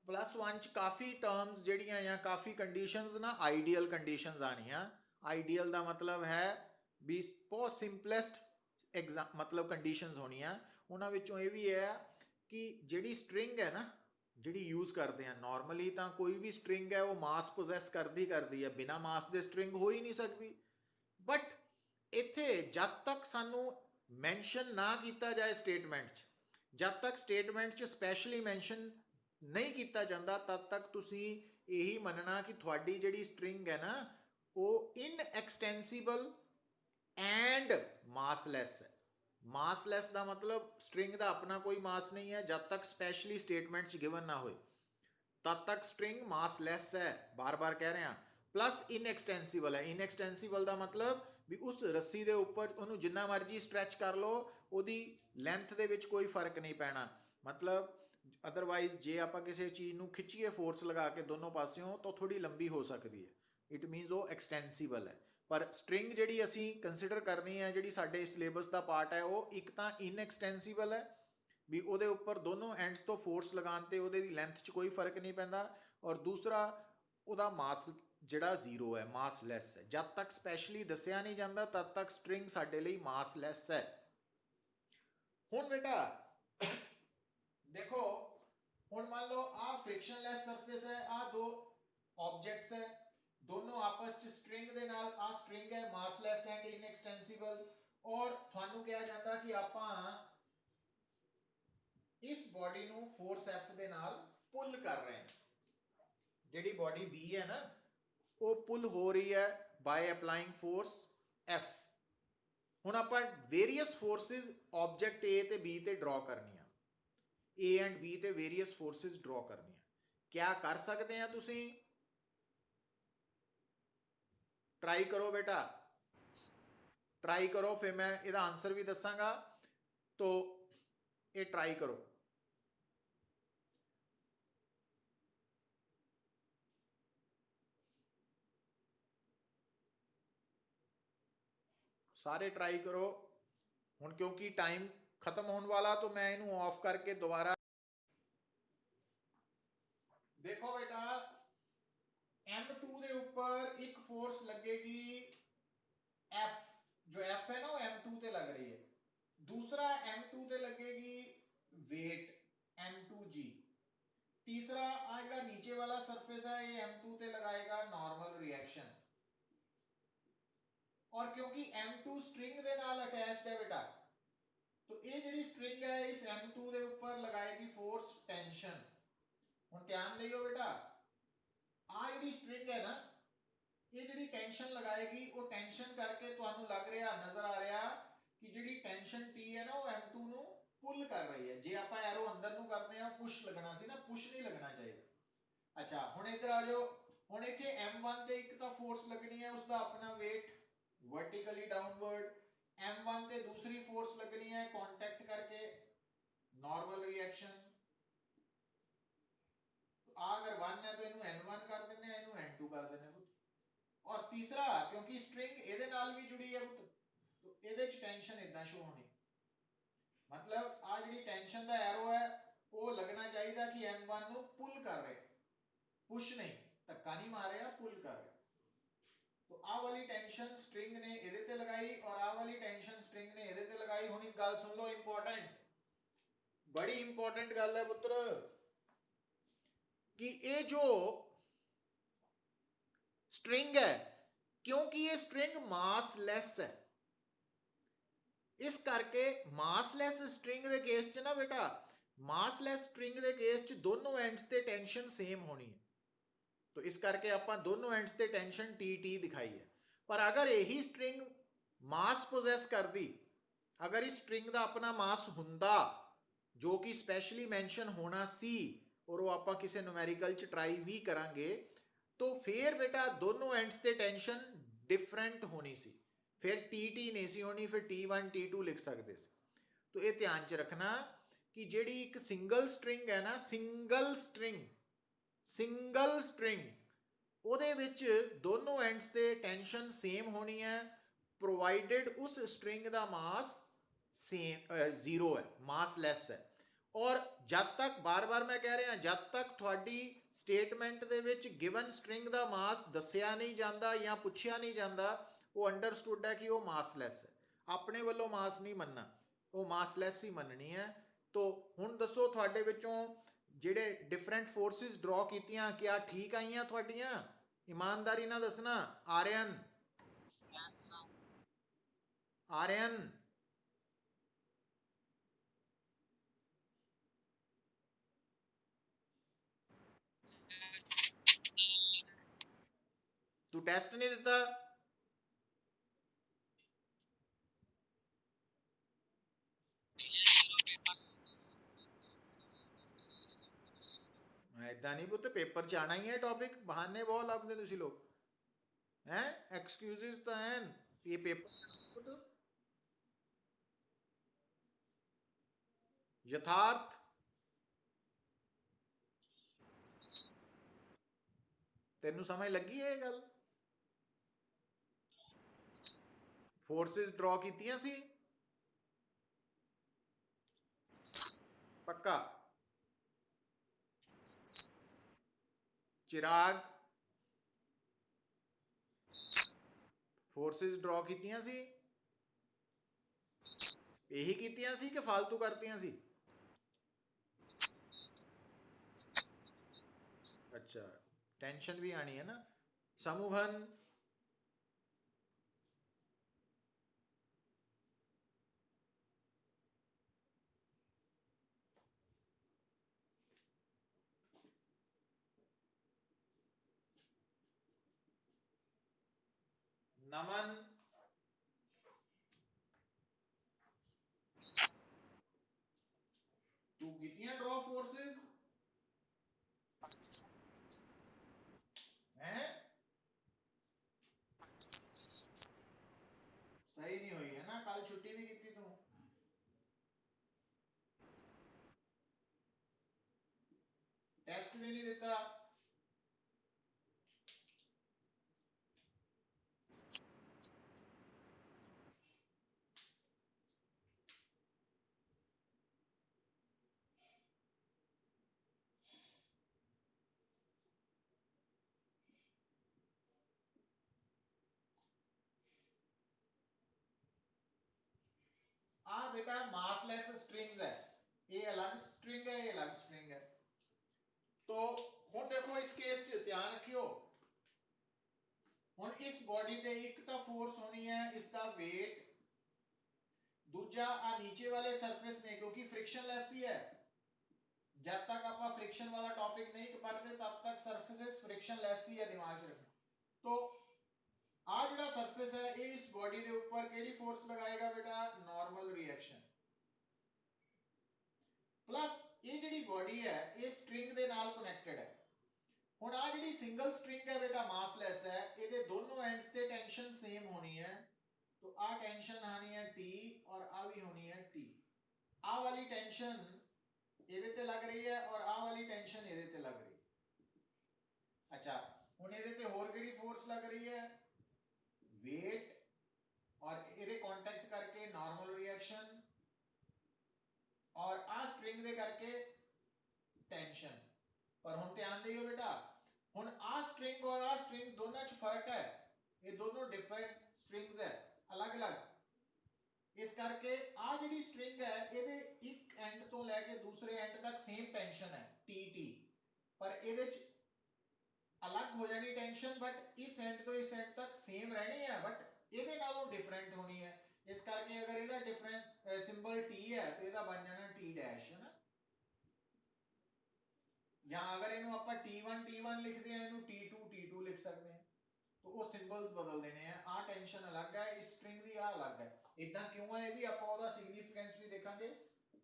+1 च काफ़ी टर्म्स जिहड़ियां या काफ़ी कंडीशंस ना आइडियल कंडीशंस आनियां। आइडियल का मतलब है भी बहुत सिंपलेस्ट मतलब कंडीशंस होनियां। उन्हां विचों ये भी है कि जिहड़ी स्ट्रिंग है ना, जिहड़ी यूज़ करते हैं नॉर्मली, तो कोई भी स्ट्रिंग है वो मास पोजैस करती है, बिना मास के स्ट्रिंग हो ही नहीं सकती। बट इत्थे जब तक सानू मैंशन ना किया जाए स्टेटमेंट च, जब तक स्टेटमेंट च स्पैशली मैंशन नहीं किया जाता, तब तक तुसी यही मनना कि थोड़ी जिहड़ी स्ट्रिंग है ना वो इनएक्सटेंसिबल एंड मासलैस है। मासलैस का मतलब स्ट्रिंग का अपना कोई मास नहीं है, जब तक स्पैशली स्टेटमेंट च गिवन ना हो तब तक स्ट्रिंग मासलैस है, बार बार कह रहे हैं। प्लस इनएक्सटेंसिबल है। इनएक्सटेंसिबल का मतलब भी उस रस्सी के उपर उन्होंने जिन्ना मर्जी स्ट्रैच कर लो, उसकी लेंथ के विच कोई फर्क नहीं पैना। मतलब अदरवाइज जे आप किसी चीज़ को खिंचीए फोर्स लगा के दोनों पासों, तो थोड़ी लंबी हो सकती है, इट मीनस वो एक्सटेंसिबल है। पर स्ट्रिंग जिहड़ी असी कंसीडर करनी है, जिहड़ी साडे सिलेबस का पार्ट है, वो एक तो इनएक्सटेंसिबल है भी ਉਹਦੇ ਉੱਪਰ ਦੋਨੋਂ ਐਂਡਸ ਤੋਂ ਫੋਰਸ ਲਗਾਉਣ ਤੇ ਉਹਦੇ ਦੀ ਲੈਂਥ 'ਚ ਕੋਈ ਫਰਕ ਨਹੀਂ ਪੈਂਦਾ, ਔਰ ਦੂਸਰਾ ਉਹਦਾ ਮਾਸ ਜਿਹੜਾ ਜ਼ੀਰੋ ਹੈ, ਮਾਸਲੈਸ ਹੈ। ਜਦ ਤੱਕ ਸਪੈਸ਼ਲੀ ਦੱਸਿਆ ਨਹੀਂ ਜਾਂਦਾ ਤਦ ਤੱਕ ਸਟ੍ਰਿੰਗ ਸਾਡੇ ਲਈ ਮਾਸਲੈਸ ਹੈ। ਹੁਣ ਬੇਟਾ देखो, ਹੁਣ मान लो आ फ्रिक्शनलैस सरफेस है, आ दो ऑब्जेक्ट्स है, दोनों आपस च स्ट्रिंग दे नाल, आ स्ट्रिंग है मासलैस एंड इनएक्सटेंसिबल, और थानू कहा जाता कि आपां इस बॉडी नू फोर्स F दे नाल पुल कर रहे हैं। जिहड़ी बॉडी B है ना वो पुल हो रही है बाय अप्लाइंग फोर्स F। हुण आपां वेरीअस फोर्सिस ऑब्जेक्ट A ते B ते ड्रॉ करनियां, A एंड B ते वेरीअस फोर्सिस ड्रॉ करनियां। क्या कर सकते हैं तुसी? ट्राई करो बेटा, ट्राई करो, फिर मैं इहदा आंसर भी दसांगा, तो ये ट्राई करो। सारे ट्राई करो। हुण क्योंकि टाइम खत्म होने वाला, तो मैं इनू ऑफ करके दोबारा देखो बेटा, M2 के ऊपर एक फोर्स लगेगी F, जो F है ना वो M2 ते लग रही है। दूसरा M2 ते लगेगी वेट M2G। तीसरा आ जो नीचे वाला सरफेस है ये M2 ते लगाएगा नॉर्मल रिएक्शन। और क्योंकि M2 स्ट्रिंग दे नाल अटैच्ड है बेटा, तो ये जिहड़ी स्ट्रिंग है इस M2 दे ऊपर लगाएगी फोर्स टेंशन। हुण ध्यान दियो बेटा, आ जिहड़ी स्ट्रिंग टेंशन लगाएगी वो टेंशन करके ਤੁਹਾਨੂੰ ਲੱਗ ਰਿਹਾ ਨਜ਼ਰ ਆ ਰਿਹਾ ਕਿ ਜਿਹੜੀ ਟੈਂਸ਼ਨ T ਹੈ ਨਾ ਉਹ M2 ਨੂੰ ਪੁੱਲ ਕਰ ਰਹੀ ਹੈ। ਜੇ ਆਪਾਂ ਐਰੋ ਅੰਦਰ ਨੂੰ ਕਰਦੇ ਆ ਪੁਸ਼ ਲੱਗਣਾ ਸੀ ਨਾ, ਪੁਸ਼ ਨਹੀਂ ਲੱਗਣਾ ਚਾਹੀਦਾ। ਅੱਛਾ ਹੁਣ ਇੱਧਰ ਆ ਜਾਓ, ਹੁਣ ਇੱਥੇ M1 ਤੇ ਇੱਕ ਤਾਂ ਫੋਰਸ ਲੱਗਣੀ ਹੈ ਉਸਦਾ ਆਪਣਾ weight वर्टिकली डाउनवर्ड, M1 ਤੇ दूसरी फोर्स लगनी है कांटेक्ट करके नॉर्मल रिएक्शन। तो अगर 1 है तो इनू N1 कर देने, इनू N2 कर देने पुत। और तीसरा क्योंकि स्ट्रिंग ਇਹਦੇ ਨਾਲ भी जुड़ी है पुत, तो ਇਹਦੇ ਚ टेंशन इदां शो होनी, मतलब आ ਜਿਹੜੀ टेंशन ਦਾ एरो है वो लगना चाहिए कि M1 ਨੂੰ पुल कर रहे, पुश नहीं, धक्का नहीं मार रहा, पुल कर रहे। तो आ वाली टेंशन स्ट्रिंग ने ਇਹਦੇ ਤੇ ਲਗਾਈ और आ वाली टेंशन स्ट्रिंग ने ਇਹਦੇ ਤੇ ਲਗਾਈ। ਹੁਣ ਇੱਕ ਗੱਲ ਸੁਣ ਲਓ इंपॉर्टेंट, बड़ी इंपॉर्टेंट गल है पुत्र, कि ये जो स्ट्रिंग है, क्योंकि ये स्ट्रिंग मासलैस है, इस करके मासलैस स्ट्रिंग के केस च ना बेटा, मासलैस स्ट्रिंग के केस च दोनों एंड्स ते टेंशन सेम होनी है। तो इस करके आपां दोनों एंड्स ते टेंशन टी दिखाई है। पर अगर यही स्ट्रिंग मास पोजेस कर दी, अगर इस स्ट्रिंग का अपना मास हुंदा जो कि स्पैशली मैंशन होना सी और वो आपां किसी न्यूमेरिकल च ट्राई भी करांगे, तो फिर बेटा दोनों एंड्स ते टेंशन डिफरेंट होनी सी, फिर टी नहीं सी होनी, फिर T1 T2 लिख सकते सी। तो ये ध्यान च रखना कि जिहड़ी एक सिंगल स्ट्रिंग है ना, सिंगल स्ट्रिंग ਉਹਦੇ ਵਿੱਚ दोनों एंड्स ਤੇ टेंशन सेम होनी है, प्रोवाइडेड उस स्ट्रिंग का मास सेम 0 है, मास लैस है। और जब तक बार बार मैं कह रहा, जब तक थोड़ी स्टेटमेंट दे विच गिवन स्ट्रिंग का मास दसिया नहीं जाता या पुछया नहीं जाता, वो अंडरस्टूड है कि वो मासलैस है, अपने वालों मास नहीं मनना, वो मासलैस ही मननी है। तो हुण दसो थोड़े विचों जिहड़े डिफरेंट फोर्सिस ड्रॉ कीतियां क्या ठीक आईयां थोड़ियां? ईमानदारी ना दसना। आर्यन आर्यन तू टेस्ट नहीं दिता? इदा नहीं पुत, पेपर च आना ही है टॉपिक, बहाने बहुत लभदे तुसीं लोग हैं, एक्सक्यूजेस तो हैं, ये पेपर यथार्थ तेनू समझ लगी है गल? फोर्सिस ड्रॉ कीतियां सी पक्का? चिराग फोर्सिस ड्रॉ कीतियां सी, यही कीतियां सी कि फालतू करतियां सी? अच्छा टेंशन भी आनी है ना। समूहन नमन तू कीतियां ड्रॉ फोर्सेस हैं? सही नहीं हुई है ना, कल छुट्टी भी की तू, टेस्ट भी नहीं देता। आ बेटा मासलेस स्ट्रिंग्स है, ये अलग स्ट्रिंग है, ये अलग स्ट्रिंग है। तो हुण देखो इस केस च ध्यान रखियो, हुण इस बॉडी ते एक तो फोर्स होनी है, इसका वेट, दूजा आ नीचे वाले सरफेस ने, क्योंकि फ्रिक्शनलेस ही है, जब तक आप फ्रिक्शन वाला टॉपिक नहीं पढ़ते तब तक सरफेसेस फ्रिक्शनलेस ही है, दिमाग में रखना। तो आ जिहड़ा सरफेस है ये इस बॉडी के उपर किहड़ी फोर्स लगाएगा बेटा, नॉर्मल रिएक्शन। प्लस ये जिहड़ी बॉडी है ये स्ट्रिंग के नाल कनैक्टेड है। हुण आ जिहड़ी सिंगल स्ट्रिंग है बेटा मासलैस है, ये दोनों एंड्स ते टेंशन सेम होनी है। तो आ टेंशन आनी है टी और आ भी होनी है टी। आ वाली टेंशन ये ते लग रही है और आ वाली टेंशन ये ते लग रही है। अच्छा हुण ये ते होर किहड़ी फोर्स लग रही है, वेट, और ये कॉन्टैक्ट करके नॉर्मल रिएक्शन, और आ स्ट्रिंग दे करके टेंशन। पर हुण ध्यान दियो बेटा, हुण आ स्ट्रिंग और आ स्ट्रिंग दोनों च फर्क है, ये दोनों डिफरेंट स्ट्रिंग्स है, अलग अलग। इस करके आ जिहड़ी स्ट्रिंग है ये एक एंड तो लैके दूसरे एंड तक सेम टेंशन है टी टी, पर ये अलग हो जानी टेंशन, बट इस एंड तो इस एंड तक सेम रहनी है, बट ये नालों डिफरेंट होनी है। इस करके अगर इसका डिफरेंट सिंबल टी है तो यह बन जाना टी डैश है ना, या अगर इनू आप T1 लिखते हैं, इनू T2 लिख सकते हैं। तो वो सिंबल्स बदल देने हैं। आ टेंशन अलग है, इस स्ट्रिंग की आ अलग है। इतना क्यों है ये भी आप सिग्निफिकेंस भी देखेंगे।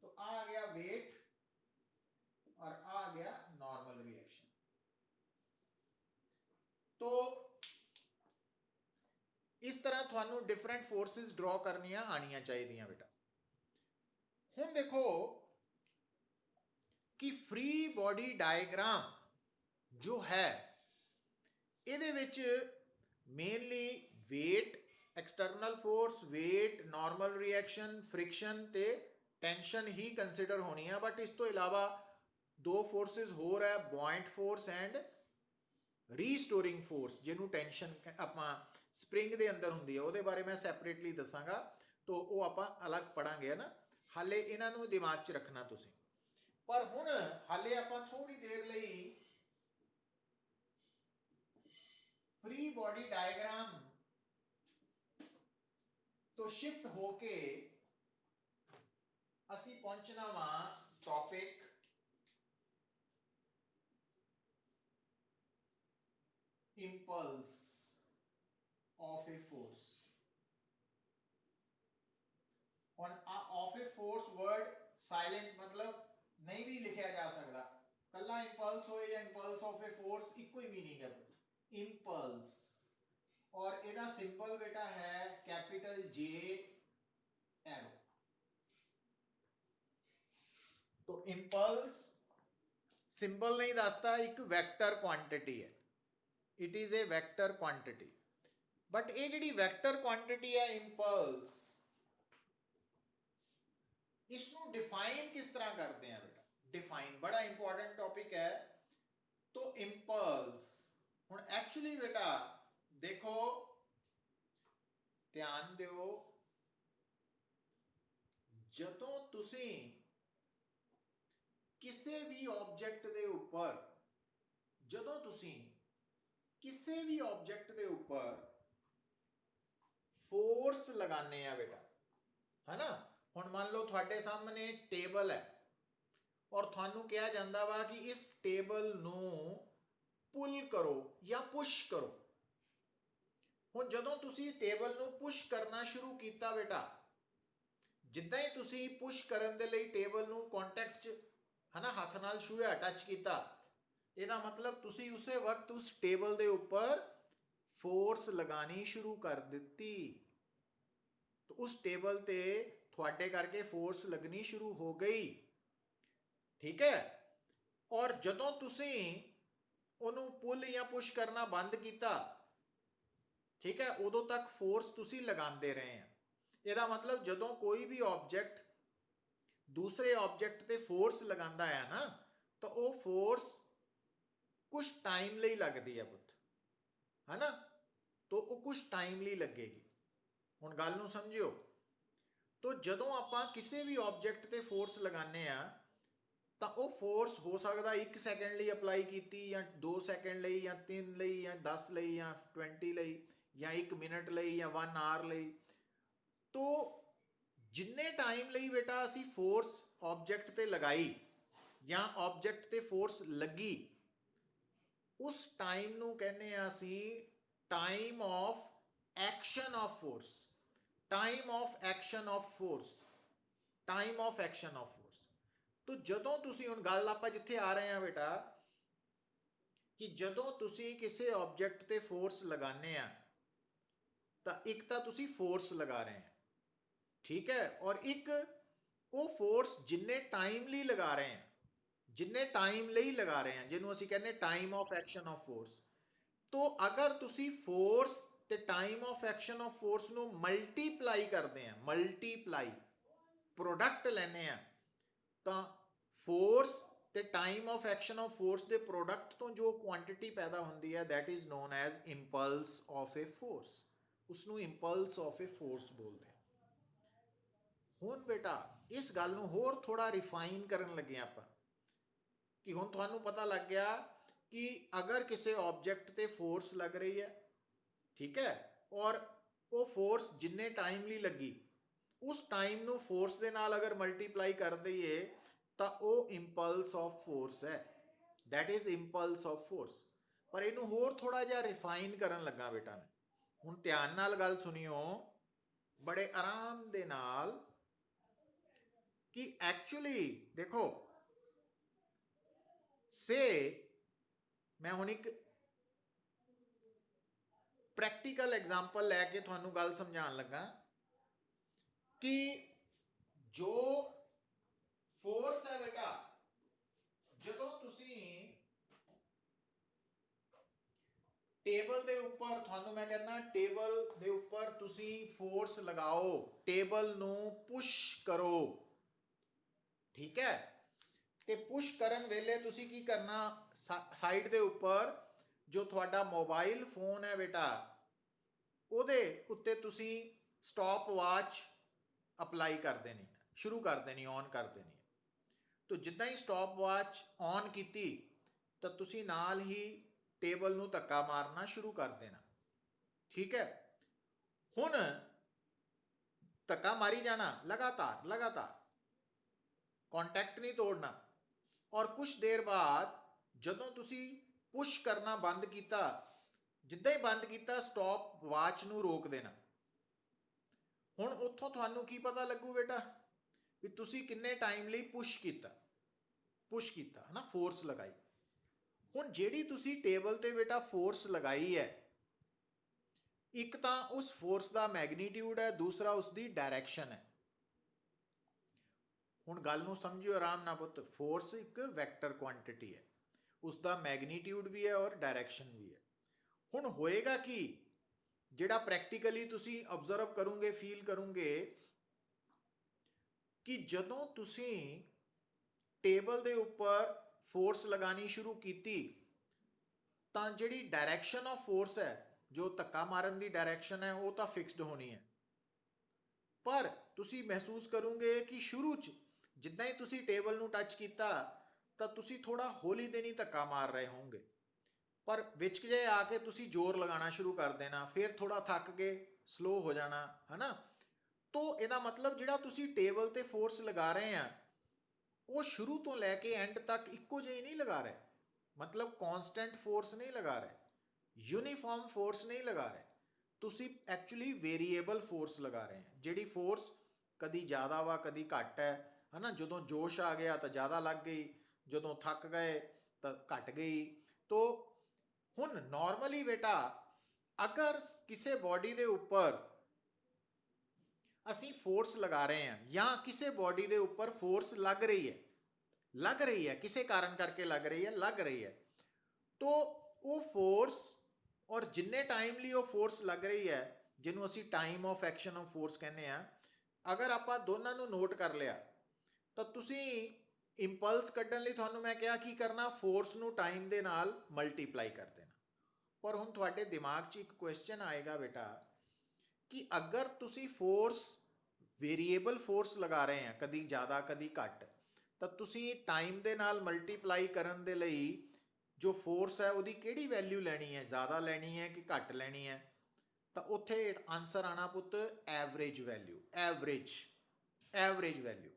तो आ गया वेट और आ गया नॉर्मल रिएक्शन। तो इस तरह थानू डिफरेंट फोर्सेस ड्रॉ करनियां आनियां चाहिए बेटा। हुण देखो कि फ्री बॉडी डायग्राम जो है ਇਹਦੇ ਵਿੱਚ mainly weight, external force, weight, normal reaction, friction ते टेंशन ही कंसिडर होनी है। बट इस तो इलावा दो फोर्सेस होर है, बॉइंट फोर्स एंड रीस्टोरिंग फोर्स, जिन्हों टेंशन ਆਪਾਂ स्प्रिंग के अंदर होंगी है, वो बारे मैं सैपरेटली दसांगा। तो वो आप अलग पढ़ांगे है ना, हाले इन्हों दिमाग च रखना तुसीं। पर हुण हाले आप थोड़ी देर लई फ्री बॉडी डायग्राम तो शिफ्ट होके असी पहुंचना वा topic impulse of a force. और of a force word silent मतलब नहीं भी लिखा जा सकता, कला इंपल्स हो या इंपल्स ऑफ ए फोर्स इको ही मीनिंग है, इंपल्स। और इसका सिंबल बेटा है कैपिटल जे एरो। तो इंपल्स सिंबल नहीं दसता, एक वैक्टर क्वांटिटी है, it is a vector quantity. But ये जी वैक्टर क्वांटिटी है इंपल्स, इसको डिफाइन किस तरह करते हैं बेटा, डिफाइन बड़ा इंपॉर्टेंट टॉपिक है। तो इंपल्स हुण एक्चुअली बेटा देखो ध्यान दिओ, जदों तुसीं किसी भी ऑब्जेक्ट के उपर, जदों तुसीं किसी भी ऑब्जेक्ट के उपर फोर्स लगाने आ बेटा, है ना। हुण मान लो तुहाडे सामने टेबल है और थानू कहा जाता वा कि इस टेबल नू पुल करो या पुश करो। हुण जदों तुसीं टेबल नू पुश करना शुरू किया बेटा, जिद्दां ही तुसीं पुश करन दे लई टेबल नू कॉन्टैक्ट च, है ना, हथ नाल छूया, टच किया, ਇਹਦਾ मतलब तुसी उस वक्त उस टेबल के उपर फोर्स लगानी शुरू कर दी। तो उस टेबल ते थोड़े करके फोर्स लगनी शुरू हो गई, ठीक है। और जदों तुसी उन्होंने पुल या पुश करना बंद किया, ठीक है, उदों तक फोर्स तुसी लगाते रहे हैं। ਇਹਦਾ मतलब जदों कोई भी ऑब्जेक्ट दूसरे ऑब्जेक्ट ते फोर्स लगाता है ना, तो वो फोर्स कुछ टाइम ਲਈ लगती है पुत, है ना। तो वो कुछ टाइम ਲਈ लगेगी। हुण गल नूं समझियो। तो जदों आपां किसी भी ऑब्जेक्ट ते फोर्स लगाने आ, तो वो फोर्स हो सकता 1 सैकेंड ਲਈ अप्लाई की, या 2 सैकेंड ਲਈ, या 3 ਲਈ, या 10 ਲਈ, या 20 ਲਈ, या 1 मिनट ਲਈ, या 1 आवर ਲਈ। तो जिन्ने टाइम ਲਈ बेटा असी फोर्स ऑब्जेक्ट ते लगाई या ऑब्जेक्ट ते फोर्स लगी, उस टाइम नूं कहने असी time of action of force, time of action of force, time of action of force. तो जदों तुसी हुण गल आपां जिथे आ रहे हैं बेटा कि जदों तुसी किसी ऑब्जेक्ट ते फोर्स लगाने आ तो एक तो तुसी फोर्स लगा रहे हैं, ठीक है, और एक वो फोर्स जिन्ने टाइम ਲਈ लगा रहे हैं, जिन्ने टाइम ਲਈ लगा रहे हैं, जिन्हों ਅਸੀਂ कहने time of action of force. तो अगर तुसी फोर्स ते time of action of force ਨੂੰ ਮਲਟੀਪਲਾਈ ਕਰਦੇ ਆ, ਮਲਟੀਪਲਾਈ प्रोडक्ट ਲੈਨੇ ਆ, ਤਾਂ फोर्स ਤੇ time of action of force ਦੇ प्रोडक्ट ਤੋਂ जो क्वांटिटी पैदा ਹੁੰਦੀ है that is known as impulse of a force, उसनों इंपल्स ऑफ ए फोर्स बोलते हैं। ਹੁਣ बेटा इस गल ਨੂੰ ਹੋਰ थोड़ा रिफाइन ਕਰਨ ਲੱਗੇ ਆਪਾਂ कि हुण तुहानू पता लग गया कि अगर किसी ऑब्जेक्ट ते फोर्स लग रही है, ठीक है, और वो फोर्स जिन्ने टाइम ਲਈ लगी उस टाइम ਨੂੰ फोर्स ਦੇ ਨਾਲ अगर मल्टीप्लाई कर दईए तो वो इंपल्स ऑफ फोर्स है, that is impulse of force. पर इनू होर थोड़ा जिहा रिफाइन करन लगा बेटा मैं, हुण ध्यान नाल गल सुनियो बड़े आराम दे नाल कि एक्चुअली देखो से मैं हुण एक प्रैक्टिकल एग्जाम्पल लैके तुहानू गल समझान लगा कि जो फोर्स है बेटा जदों तुसी टेबल दे ऊपर, तुहानू मैं कहना टेबल दे ऊपर तुसी फोर्स लगाओ, टेबल नू पुश करो, ठीक है, ते पुश करन वेले तुसी की करना, साइड दे ऊपर जो तुहाडा मोबाइल फोन है बेटा उहदे उत्ते तुसी स्टॉप वॉच अप्लाई कर देनी, शुरू कर देनी, ऑन कर देनी। तो जिद्दां ही स्टॉप वॉच ऑन कीती तो तुसी नाल ही टेबल नू धक्का मारना शुरू कर देना, ठीक है। हुण धक्का मारी जाना लगातार लगातार, कॉन्टैक्ट नहीं तोड़ना, और कुछ देर बाद जदों तुसी पुश करना बंद किया, जिद्दां ही बंद किया स्टॉप वॉच नू रोक देना। हुण उत्थों तुहानू की पता लगू बेटा भी तुसी किन्ने टाइम ਲਈ पुश किया है ना, फोर्स लगाई। हुण जिहड़ी तुसी टेबल ते बेटा फोर्स लगाई है, एक तो उस फोर्स का मैगनीट्यूड है, दूसरा उसकी डायरैक्शन है। हुण गल नूं समझियो आराम नाल पुत्त, फोर्स एक वैक्टर क्वांटिटी है, उसका मैगनीट्यूड भी है और डायरैक्शन भी है। हुण होएगा कि जिहड़ा प्रैक्टिकली तुसी ऑब्जर्व करोगे, फील करोगे कि जदों तुसी टेबल दे ऊपर फोर्स लगानी शुरू की तो जिहड़ी डायरैक्शन ऑफ फोर्स है, जो धक्का मारन की डायरैक्शन है, वो तो फिक्सड होनी है। पर तुसी महसूस करोगे कि शुरू च जिद्दां ही तुसी टेबल नूं टच किया तो तुसी थोड़ा हौली ते नहीं धक्का मार रहे होंगे, पर विच जे आके तुसी जोर लगाना शुरू कर देना, फिर थोड़ा थक के स्लो हो जाना, है ना। तो इहदा मतलब जिहड़ा तुसी टेबल ते फोर्स लगा रहे हैं वो शुरू तो लैके एंड तक इक्को जिही नहीं लगा रहे, मतलब कॉन्सटेंट फोर्स नहीं लगा रहे, यूनीफॉर्म फोर्स नहीं लगा रहे, तुसी एक्चुअली वेरीएबल फोर्स लगा रहे हैं। जिहड़ी फोर्स कदी ज़्यादा वा कदी घट है ना, जदों जोश आ गया तो ज़्यादा लग गई, जदों थक गए तो घट गई। तो हुण नॉर्मली बेटा अगर किसी बॉडी के उपर असी फोर्स लगा रहे हैं या किसी बॉडी के उपर फोर्स लग रही है किसी कारण करके लग रही है, तो वो फोर्स और जिन्ने टाइम लिए वो फोर्स लग रही है, जिन्हों असी time of action of force कहने हैं, अगर आप दोनों नू नोट कर लिया तो तुसी इंपल्स कड्ढण लई तुहानू मैं कहा की करना, फोर्स नू टाइम दे नाल मल्टीप्लाई कर देना। पर हुण तुहाडे दिमाग 'च एक क्वेश्चन आएगा बेटा कि अगर तुसी फोर्स वेरीएबल फोर्स लगा रहे हैं, कदी ज़्यादा कदी घट, तो तुसी टाइम दे नाल मल्टीप्लाई करन दे लई जो फोर्स है उसकी किहड़ी वैल्यू लैनी है, ज़्यादा लैनी है कि घट लैनी है, तो उत्थे आंसर आना पुत एवरेज वैल्यू, एवरेज वैल्यू।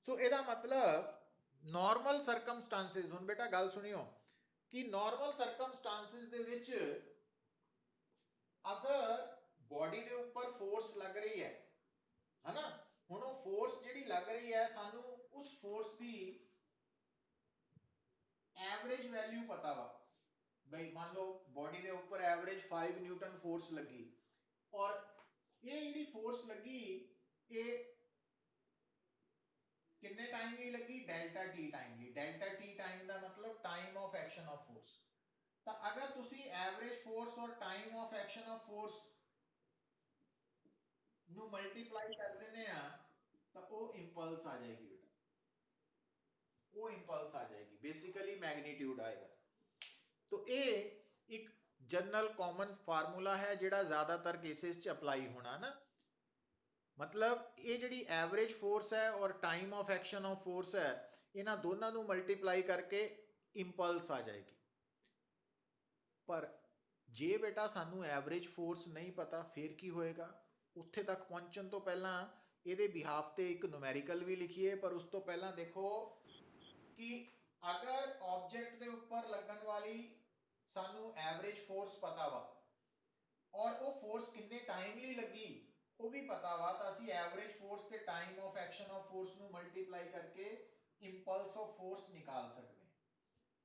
सो इहदा मतलब नॉर्मल सरकमस्टांसिस, हुण बेटा गल सुनियो कि नॉर्मल सरकमस्टांसिस दे विच अगर फोर्स लग रही है ना, हुण वो फोर्स जिहड़ी लग रही है सानू उस फोर्स की एवरेज वैल्यू पता वा। भाई मान लो बॉडी के उपर एवरेज 5 न्यूटन फोर्स लगी और ये जिहड़ी फोर्स लगी ये कितने टाइम ली लगी, डेल्टा टी टाइम ली। डेल्टा टी टाइम का मतलब time of action of force. तो अगर तुसी एवरेज फोर्स और time of action of force नु मल्टीप्लाई कर देने तो वो इंपल्स आ जाएगी बेटा, वो इंपल्स आ जाएगी, बेसिकली मैग्नीट्यूड आएगा। तो ये एक जनरल कॉमन फार्मूला है जिहड़ा ज़्यादातर केसेस च अप्लाई होना ना। मतलब ये जिहड़ी एवरेज फोर्स है और time of action of force है, इन्हां दोनों नू मल्टीप्लाई करके इंपल्स आ जाएगी। पर जे बेटा सानू एवरेज फोर्स नहीं पता फिर की होएगा, उत्थे तक पहुँचण तो पहला ये बिहाफ ते एक नुमैरिकल भी लिखिए। पर उस तो पहला देखो कि अगर ऑब्जेक्ट के उपर लगन वाली सानू एवरेज फोर्स पता वा और वो फोर्स कितने टाइमली लगी वो भी पता वा, तो असी एवरेज फोर्स के time of action of force नू मल्टीप्लाई करके इंपल्स ऑफ फोर्स निकाल सकते हैं।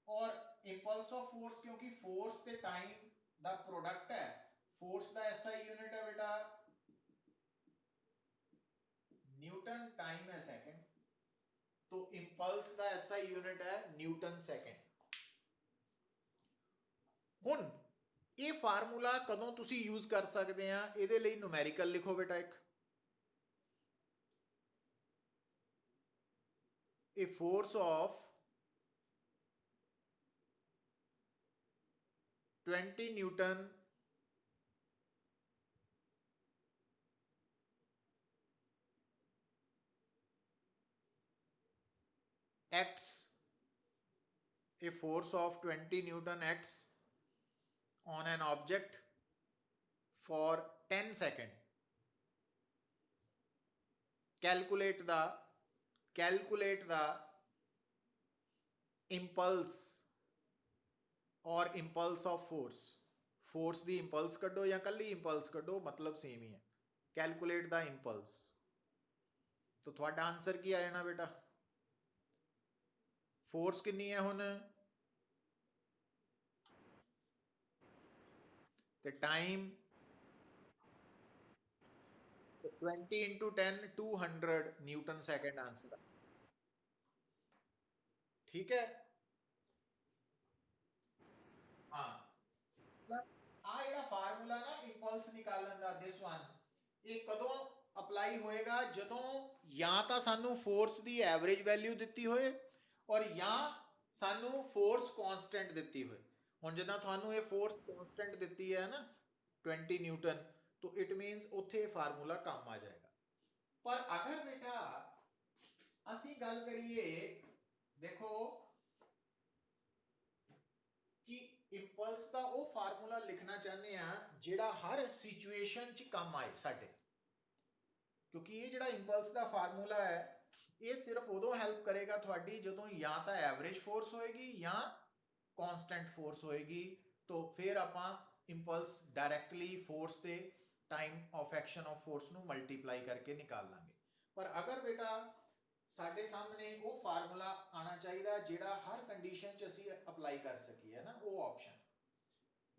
और इंपल्स ऑफ फोर्स क्योंकि फोर्स के टाइम दा प्रोडक्ट है, फोर्स का एसआई यूनिट है बेटा न्यूटन, टाइम है सेकंड, तो इंपल्स का एसआई यूनिट है न्यूटन सेकंड। हुण ये फार्मूला कदों तुसी यूज कर सकते हैं, ये लिए नुमैरिकल लिखो बेटा एक, a force of 20 Newton acts, a force of 20 Newton acts on an object for 10 seconds. Calculate the impulse or impulse of force. Force दी इंपल्स कड्डो या कल्ली इंपल्स कड्डो, मतलब सेम ही है। कैलकुलेट द इंपल्स, तो थोड़ा आंसर की आ जाना बेटा, फोर्स कितनी है हुण ते time 20 into 10 200 Newton second answer. ठीक है हाँ सर, आ ਜਿਹੜਾ फार्मूला ना इंपल्स निकालन का दिस वन, ये कदों अप्लाई होएगा जदों या तो सानू फोर्स की एवरेज वैल्यू दी होए और या सानू फोर्स कॉन्स्टेंट दी होए। हुण जिद्दां तुहानू ये फोर्स कॉन्स्टेंट दी है ना 20 न्यूटन, तो इट मीनस उत्थे फार्मूला काम आ जाएगा। पर अगर बेटा असी गल करिए, देखो कि इंपल्स का वो फार्मूला लिखना चाहते हैं जिहड़ा हर सिचुएशन च काम आए साडे, क्योंकि ये जिहड़ा इंपल्स का फार्मूला है ये सिर्फ उदों हेल्प करेगा थोड़ी जदों या तो एवरेज फोर्स होएगी या कॉन्स्टेंट फोर्स होएगी, तो फिर आपां इंपल्स डायरैक्टली फोर्स से time of action of force नू मल्टीप्लाई करके निकाल लांगे। पर अगर बेटा साडे सामने वो फार्मूला आना चाहिए जिहड़ा हर कंडीशन च असी अप्लाई कर सकीए ना, वो ऑप्शन।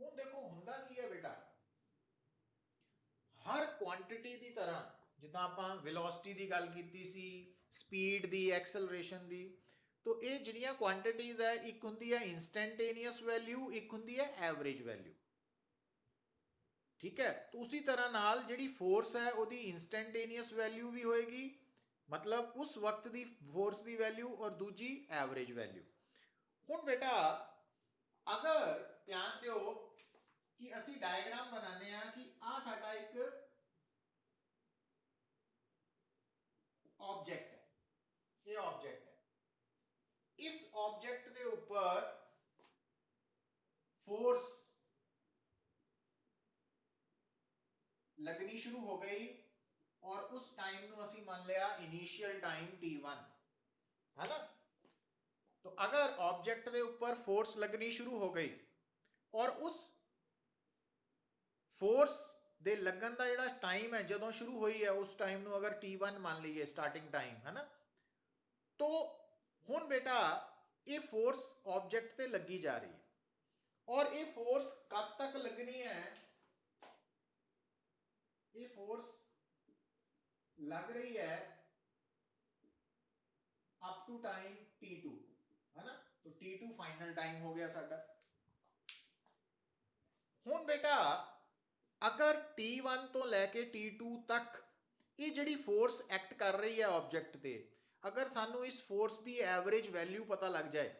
हुण देखो हुंदा की है बेटा, हर क्वांटिटी की तरह जिद्दां आपां वेलोसिटी की गल कीती सी, स्पीड की, एक्सलरेशन की, तो ये जिहड़ियां क्वांटिटीज़ है एक हुंदी है इंस्टेंटेनियस वैल्यू, एक हुंदी है एवरेज वैल्यू। ठीक है, तो उसी तरह नाल जिहड़ी फोर्स है उहदी इंस्टेंटेनियस वैल्यू भी होएगी, मतलब उस वक्त की फोर्स की वैल्यू, और दूजी एवरेज वैल्यू। हुण बेटा अगर ध्यान दो कि असी डायग्राम बनाने कि आ साडा एक ऑब्जेक्ट है, ये ऑब्जेक्ट है, इस ऑब्जेक्ट के ऊपर फोर्स लगनी शुरू हो गई और उस टाइम नू असी मान लिया इनिशियल टाइम t1 है ना। तो अगर ऑब्जेक्ट के ऊपर फोर्स लगनी शुरू हो गई और उस फोर्स ਦੇ ਲੱਗਣ ਦਾ ਜਿਹੜਾ ਟਾਈਮ ਹੈ ਜਦੋਂ ਸ਼ੁਰੂ ਹੋਈ ਹੈ ਉਸ ਟਾਈਮ ਨੂੰ ਅਗਰ t1 ਮੰਨ ਲਈਏ ਸਟਾਰਟਿੰਗ ਟਾਈਮ ਹੈ ਨਾ, तो ਹੁਣ बेटा ये फोर्स ऑब्जेक्ट ਤੇ ਲੱਗੀ ਜਾ ਰਹੀ है और ये फोर्स कब तक लगनी है, ये फोर्स लग रही है अप टू टाइम t2 है ना। तो t2 फाइनल टाइम हो गया साडा। ਹੁਣ बेटा अगर t1 तो लैके t2 तक ये जिहड़ी फोर्स एक्ट कर रही है ऑब्जेक्ट ते, अगर सानू इस फोर्स की एवरेज वैल्यू पता लग जाए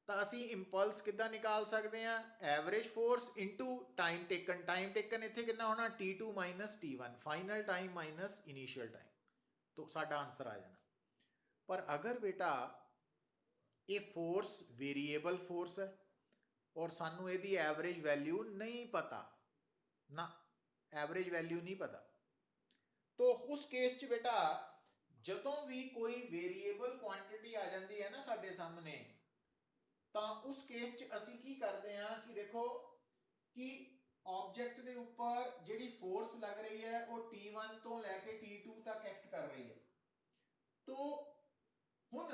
तो असी इंपल्स किद्दां निकाल सकते हैं, average force into time taken. Time taken इत्थे कितना होना t2 minus t1, final time minus initial time, तो साडा आंसर आ जाना। पर अगर बेटा ये फोर्स वेरीएबल फोर्स है और सानू इहदी एवरेज वैल्यू नहीं पता ना, एवरेज वैल्यू नहीं पता, तो उस केस च बेटा ਜਦੋਂ भी कोई वेरीएबल क्वांटिटी आ जाती है ना साडे सामने, तो उस केस च असी की करते हैं कि देखो कि ऑब्जेक्ट के ऊपर जिहड़ी फोर्स लग रही है वो t1 तो लैके t2 तक एक्ट कर रही है। तो हुण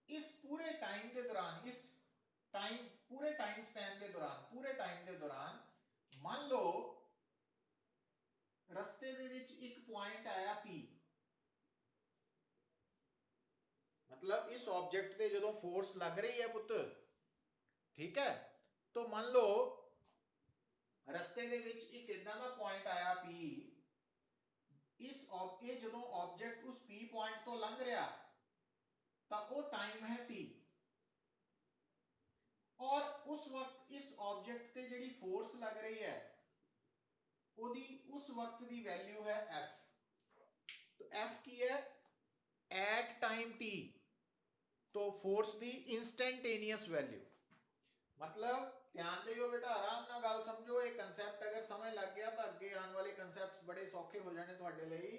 इस पूरे टाइम के दौरान, इस टाइम पूरे टाइम स्पैन के दौरान, पूरे टाइम के दौरान मान लो रस्ते दे विच एक पॉइंट आया P, मतलब इस ऑब्जेक्ट ते जदों फोर्स लग रही है पुत्र, ठीक है, तो मान लो रस्ते दे विच एक इदां दा पॉइंट आया P, इस ये जदों ऑब्जेक्ट उस P पॉइंट तो लंघ रहा तो वो टाइम है T, और उस वक्त इस ऑब्जेक्ट ते जिहड़ी फोर्स लग रही है ओदी उस वक्त दी वैल्यू है F। तो F की है एट टाइम T, तो फोर्स दी इंस्टेंटेनियस वैल्यू। मतलब ध्यान दियो बेटा, आराम नाल गल समझो, ये कंसैप्ट अगर समझ लग गया तो अगे आने वाले कंसैप्ट्स बड़े सौखे हो जाने तुहाडे लई।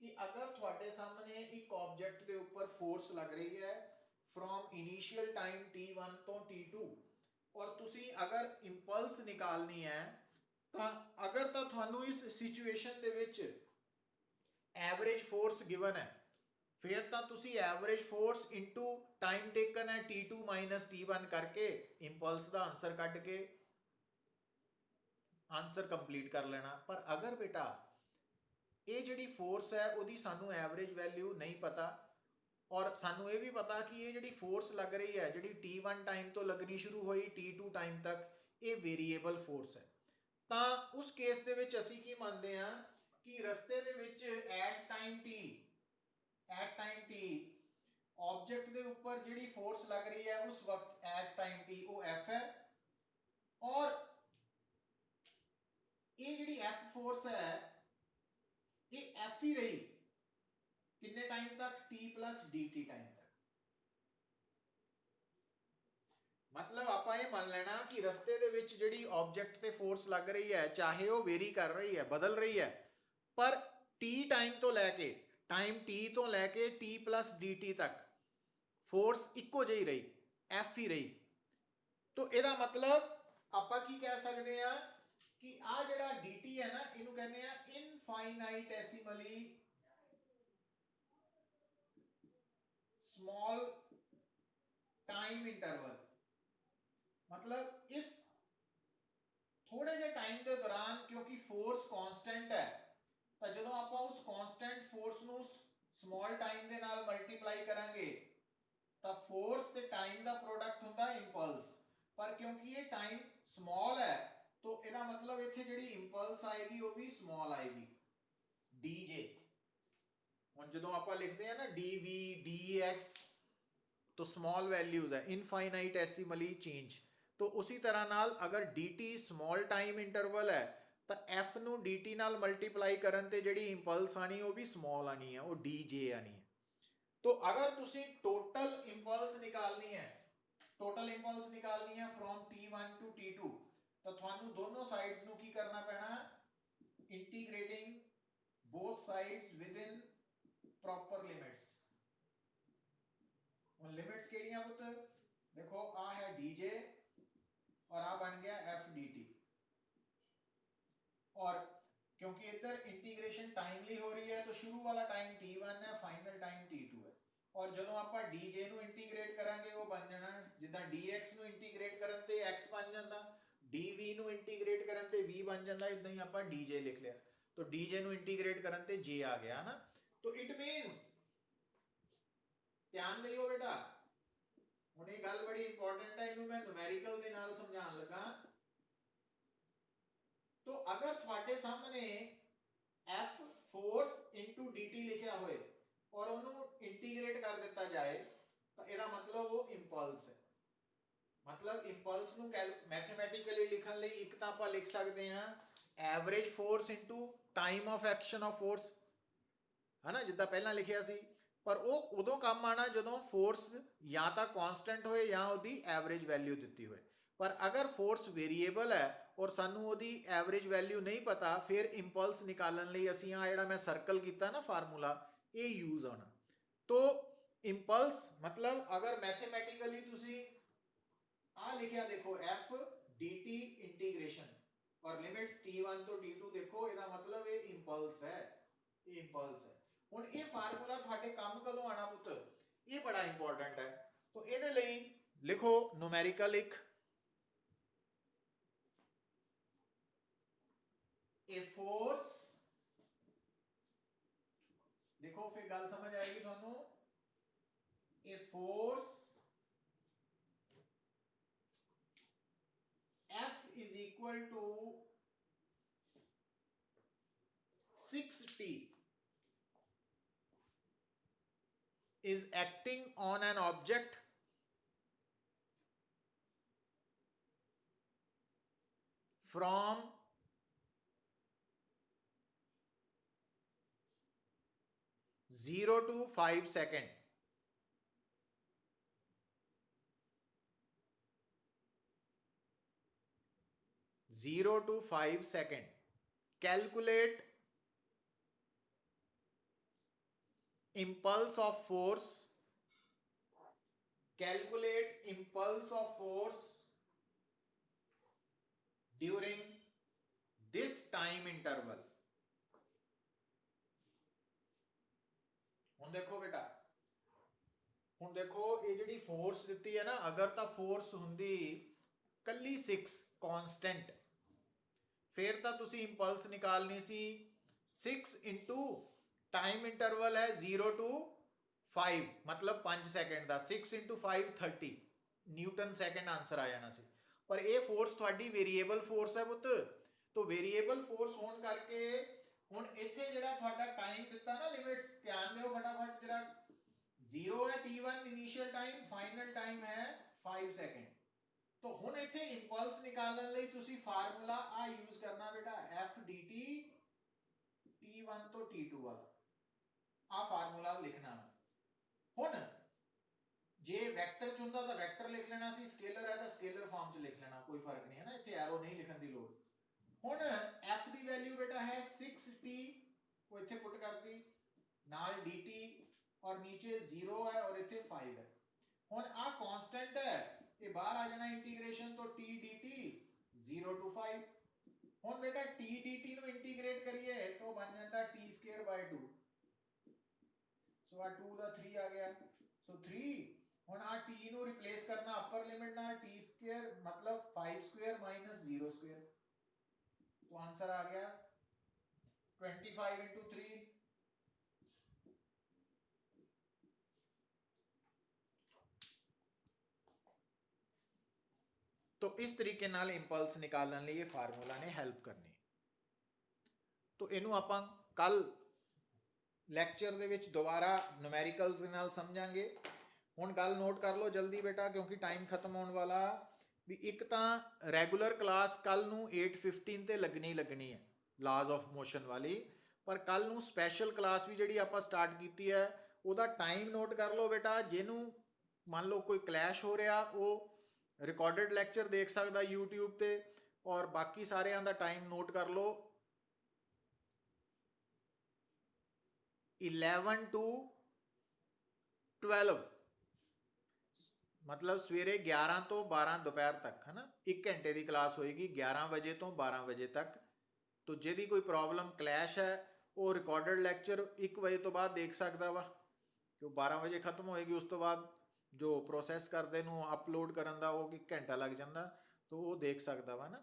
कि अगर तुहाडे सामने एक ऑब्जेक्ट के ऊपर फोर्स लग रही है फ्रॉम इनिशियल टाइम t1 तो t2, और तुसी अगर इंपल्स निकालनी है तो अगर तो तुहानू इस सिचुएशन दे विच एवरेज फोर्स गिवन है, फिर तो तुसी average force into time taken है t2 माइनस t1 करके इंपल्स का आंसर कट के आंसर कंप्लीट कर लेना। पर अगर बेटा ये जिहड़ी फोर्स है उहदी सानू एवरेज वैल्यू नहीं पता, और सानू ये भी पता कि ये जिहड़ी फोर्स लग रही है जिहड़ी t1 टाइम तो लगनी शुरू हुई t2 टाइम तक, ये वेरीएबल फोर्स है, तो उस केस दे विच असीं की मानते हैं कि रस्ते दे विच एट टाइम t ऑब्जेक्ट के ऊपर जिहड़ी फोर्स लग रही है उस वक्त एट टाइम t वो F है, और ये जिहड़ी F फोर्स है ये F ही रही कितने टाइम तक, t प्लस dt टाइम तक। मतलब आपां ये मान लेना कि रस्ते दे विच जिहड़ी ऑब्जेक्ट ते फोर्स लग रही है चाहे वो वेरी कर रही है, बदल रही है, पर t टाइम तो लैके टाइम t तो लैके t प्लस dt तक फोर्स इक्को जी रही, F ही रही। तो इहदा मतलब आपां की कह सकते हैं कि आ जिहड़ा dt है ना इनू कहने हैं इनफाइनाइटेसिमली स्मॉल टाइम इंटरवल। मतलब इस थोड़े जे टाइम के दौरान क्योंकि फोर्स कांस्टेंट है, तो जो आप उस कांस्टेंट फोर्स नू स्मॉल टाइम के नाल मल्टीप्लाई करांगे तो फोर्स ते टाइम का प्रोडक्ट हुंदा इंपल्स, पर क्योंकि ये टाइम स्मॉल है तो इसका मतलब इत्थे जिहड़ी इंपल्स आएगी वो भी स्मॉल आएगी, dj। हुण जदों आपां लिखते हैं ना dv dx तो स्मॉल वैल्यूज है, इनफाइनाइटेसिमली चेंज। तो उसी तरह नाल अगर dt स्मॉल टाइम इंटरवल है तो f नू dt नाल मल्टीप्लाई करन ते जिहड़ी इंपल्स आनी वो भी स्मॉल आनी है, वो dj आनी है। तो अगर तुसी टोटल इंपल्स निकालनी है, टोटल इंपल्स निकालनी है फ्रॉम t1 टू t2, तो थानू दोनों साइड्स नू की करना पैना, integrating both sides within proper limits. Limits केड़ियां पुत्र, देखो आ है dj और आ बन गया f dt। शुरू वाला टाइम t1 है, फाइनल टाइम t2 है। और जो आप dj ਨੂੰ ਇੰਟੀਗ੍ਰੇਟ ਕਰਾਂਗੇ ਉਹ ਬਣ ਜਾਣਾ ਜਿੱਦਾਂ dx ਨੂੰ ਇੰਟੀਗ੍ਰੇਟ ਕਰਨ ਤੇ x ਬਣ ਜਾਂਦਾ, dv ਨੂੰ ਇੰਟੀਗ੍ਰੇਟ ਕਰਨ ਤੇ v ਬਣ ਜਾਂਦਾ, ਇਦਾਂ ਹੀ ਆਪਾਂ dj ਲਿਖ ਲਿਆ। तो dj ਨੂੰ ਇੰਟੀਗ੍ਰੇਟ ਕਰਨ ਤੇ j ਆ ਗਿਆ ਨਾ। तो इट मींस ध्यान दियो बेटा, ਹੁਣ ਇਹ ਗੱਲ ਬੜੀ ਇੰਪੋਰਟੈਂਟ ਹੈ, ਇਹਨੂੰ ਮੈਂ ਨੂਮੈਰੀਕਲ ਦੇ ਨਾਲ ਸਮਝਾਉਣ ਲੱਗਾ। तो अगर ਤੁਹਾਡੇ ਸਾਹਮਣੇ f फोर्स into dt ਲਿਖਿਆ ਹੋਏ और ਉਹਨੂੰ ਇੰਟੀਗ੍ਰੇਟ ਕਰ ਦਿੱਤਾ ਜਾਏ ਤਾਂ ਇਹਦਾ ਮਤਲਬ ਉਹ ਇੰਪਲਸ ਹੈ। मतलब ਇੰਪਲਸ ਨੂੰ ਮੈਥਮੈਟਿਕਲੀ ਲਿਖਣ ਲਈ ਇੱਕ ਤਾਂ ਆਪਾਂ ਲਿਖ ਸਕਦੇ ਹਾਂ average force into time of action of force, ਹੈ ਨਾ, ਜਿੱਦਾਂ ਪਹਿਲਾਂ ਲਿਖਿਆ ਸੀ। ਪਰ ਉਹ ਉਦੋਂ ਕੰਮ ਆਣਾ ਜਦੋਂ ਫੋਰਸ ਜਾਂ ਤਾਂ ਕਾਂਸਟੈਂਟ ਹੋਏ ਜਾਂ ਉਹਦੀ ਐਵਰੇਜ ਵੈਲਿਊ ਦਿੱਤੀ ਹੋਏ। ਪਰ ਅਗਰ ਫੋਰਸ ਵੇਰੀਏਬਲ ਹੈ ਔਰ ਸਾਨੂੰ ਉਹਦੀ ਐਵਰੇਜ ਵੈਲਿਊ ਨਹੀਂ ਪਤਾ, ਫਿਰ ਇੰਪਲਸ ਨਿਕਾਲਣ ਲਈ ਅਸੀਂ ਆ ਜਿਹੜਾ ਮੈਂ ਸਰਕਲ ਕੀਤਾ ਨਾ ਫਾਰਮੂਲਾ, ਇਹ यूज होना। तो इंपल्स मतलब अगर मैथमेटिकली तुसी आ लिखिया देखो f dt इंटीग्रेशन और लिमिट्स t1 तो t2 देखो, ਇਹਦਾ मतलब ये इंपल्स है, ये इंपल्स है। ਹੁਣ ਇਹ ਫਾਰਮੂਲਾ ਤੁਹਾਡੇ ਕੰਮ ਕਦੋਂ ਆਣਾ ਪੁੱਤ, ਇਹ ਬੜਾ ਇੰਪੋਰਟੈਂਟ ਹੈ। तो ਇਹਦੇ ਲਈ ਲਿਖੋ ਨੂਮੈਰੀਕਲ ਇੱਕ a force, देखो फिर गल समझ आएगी ਤੁਹਾਨੂੰ। A force F is equal to 6T is acting on an object from 0 to 5 seconds. Zero to 5 second. Calculate impulse of force. Calculate impulse of force during this time interval. ਹੁਣ ਦੇਖੋ बेटा, ਹੁਣ देखो ये ਜਿਹੜੀ फोर्स ਦਿੱਤੀ है ना, अगर ਤਾਂ फोर्स ਹੁੰਦੀ ਕੱਲੀ 6 कांस्टेंट, फिर तो तुसी इंपल्स निकालनी सी 6 इंटू टाइम इंटरवल है 0 to 5 मतलब 5 सेकंड का, 6 इंटू 5 30 न्यूटन सैकेंड आंसर आ जाना सी। पर यह फोर्स थोड़ी वेरीएबल फोर्स है पुत। तो वेरीएबल फोर्स होने करके हुण इत्थे जिहड़ा तुहाडा टाइम दिता ना लिमिट्स, ध्यान दिओ फटाफट जरा, 0 है t1 initial time, final time है 5 सेकंड। तो हुण इत्थे इंपल्स निकालण लई तुसी फार्मूला आ यूज करना बेटा, f dt t1 तो t2 वाला आ फार्मूला लिखना। हुण जे वेक्टर च हुंदा तां वेक्टर लिख लेना सी, स्केलर है तां स्केलर फॉर्म च लिख लेना, कोई फर्क नहीं है ना, इत्थे एरो नहीं लिखण दी लोड़। हुण f दी वैल्यू बेटा है 6t, वो इत्थे पुट करती, नाल dt और नीचे 0 है और इत्थे 5 है। हुण आ कांस्टेंट है, ये बाहर आ जाना इंटीग्रेशन, तो t dt 0 to 5। हुण बेटा t dt नु इंटीग्रेट करिए तो बन जाता t स्क्वायर बाय 2, सो आ 2 दा 3 आ गया, सो 3। हुण आ t नु रिप्लेस करना अपर लिमिट नाल, t स्क्वायर मतलब 5 स्क्वायर माइनस 0 स्क्वायर, तो आंसर आ गया 25 into 3। तो इस तरीके नाल इंपल्स निकालने लिए ये फार्मूला ने हेल्प करनी। तो इनू आपां कल लैक्चर दे विच दोबारा न्यूमेरिकल्स दे नाल समझांगे। हुण गल नोट कर लो जल्दी बेटा, क्योंकि टाइम खत्म होने वाला। भी एक तां रैगूलर क्लास कल नू 8:15 ते लगनी है लाज ऑफ मोशन वाली, पर कल नू स्पैशल क्लास भी जिहड़ी आपां स्टार्ट कीती है उहदा टाइम नोट कर लो बेटा। जिन्हों मान लो कोई क्लैश हो रहा वो रिकॉर्डेड लैक्चर देख सकता यूट्यूब ते, और बाकी सारिਆਂ ਦਾ टाइम नोट कर लो 11 to 12, मतलब सवेरे 11 तो 12 दोपहर तक, है ना, 1 घंटे की क्लास होएगी 11 बजे तो 12 बजे तक। तो जिहदी कोई प्रॉब्लम क्लैश है ਉਹ ਰਿਕਾਰਡਡ ਲੈਕਚਰ 1 ਵਜੇ ਤੋਂ ਬਾਅਦ ਦੇਖ ਸਕਦਾ ਵਾ, ਕਿ 12 ਵਜੇ ਖਤਮ ਹੋਏਗੀ। ਉਸ ਤੋਂ ਬਾਅਦ ਜੋ ਪ੍ਰੋਸੈਸ ਕਰਦੇ ਨੂੰ ਅਪਲੋਡ ਕਰਨ ਦਾ ਉਹ 1 ਘੰਟਾ ਲੱਗ ਜਾਂਦਾ, ਤਾਂ ਉਹ ਦੇਖ ਸਕਦਾ ਵਾ ਨਾ।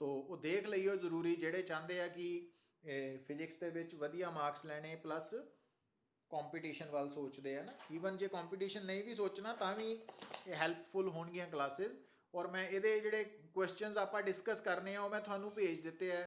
ਤੋ ਉਹ ਦੇਖ ਲਈਓ ਜ਼ਰੂਰੀ, ਜਿਹੜੇ ਚਾਹੁੰਦੇ ਆ ਕਿ ਫਿਜ਼ਿਕਸ ਦੇ ਵਿੱਚ ਵਧੀਆ ਮਾਰਕਸ ਲੈਣੇ ਪਲੱਸ ਕੰਪੀਟੀਸ਼ਨ ਵੱਲ ਸੋਚਦੇ ਆ ਨਾ। ਈਵਨ ਜੇ ਕੰਪੀਟੀਸ਼ਨ ਨਹੀਂ ਵੀ ਸੋਚਣਾ ਤਾਂ ਵੀ ਇਹ ਹੈਲਪਫੁਲ ਹੋਣਗੀਆਂ ਕਲਾਸਿਸ। ਔਰ ਮੈਂ ਇਹਦੇ ਜਿਹੜੇ ਕੁਐਸਚਨਸ ਆਪਾਂ ਡਿਸਕਸ ਕਰਨੇ ਆ ਉਹ ਮੈਂ ਤੁਹਾਨੂੰ ਭੇਜ ਦਿੱਤੇ ਆ।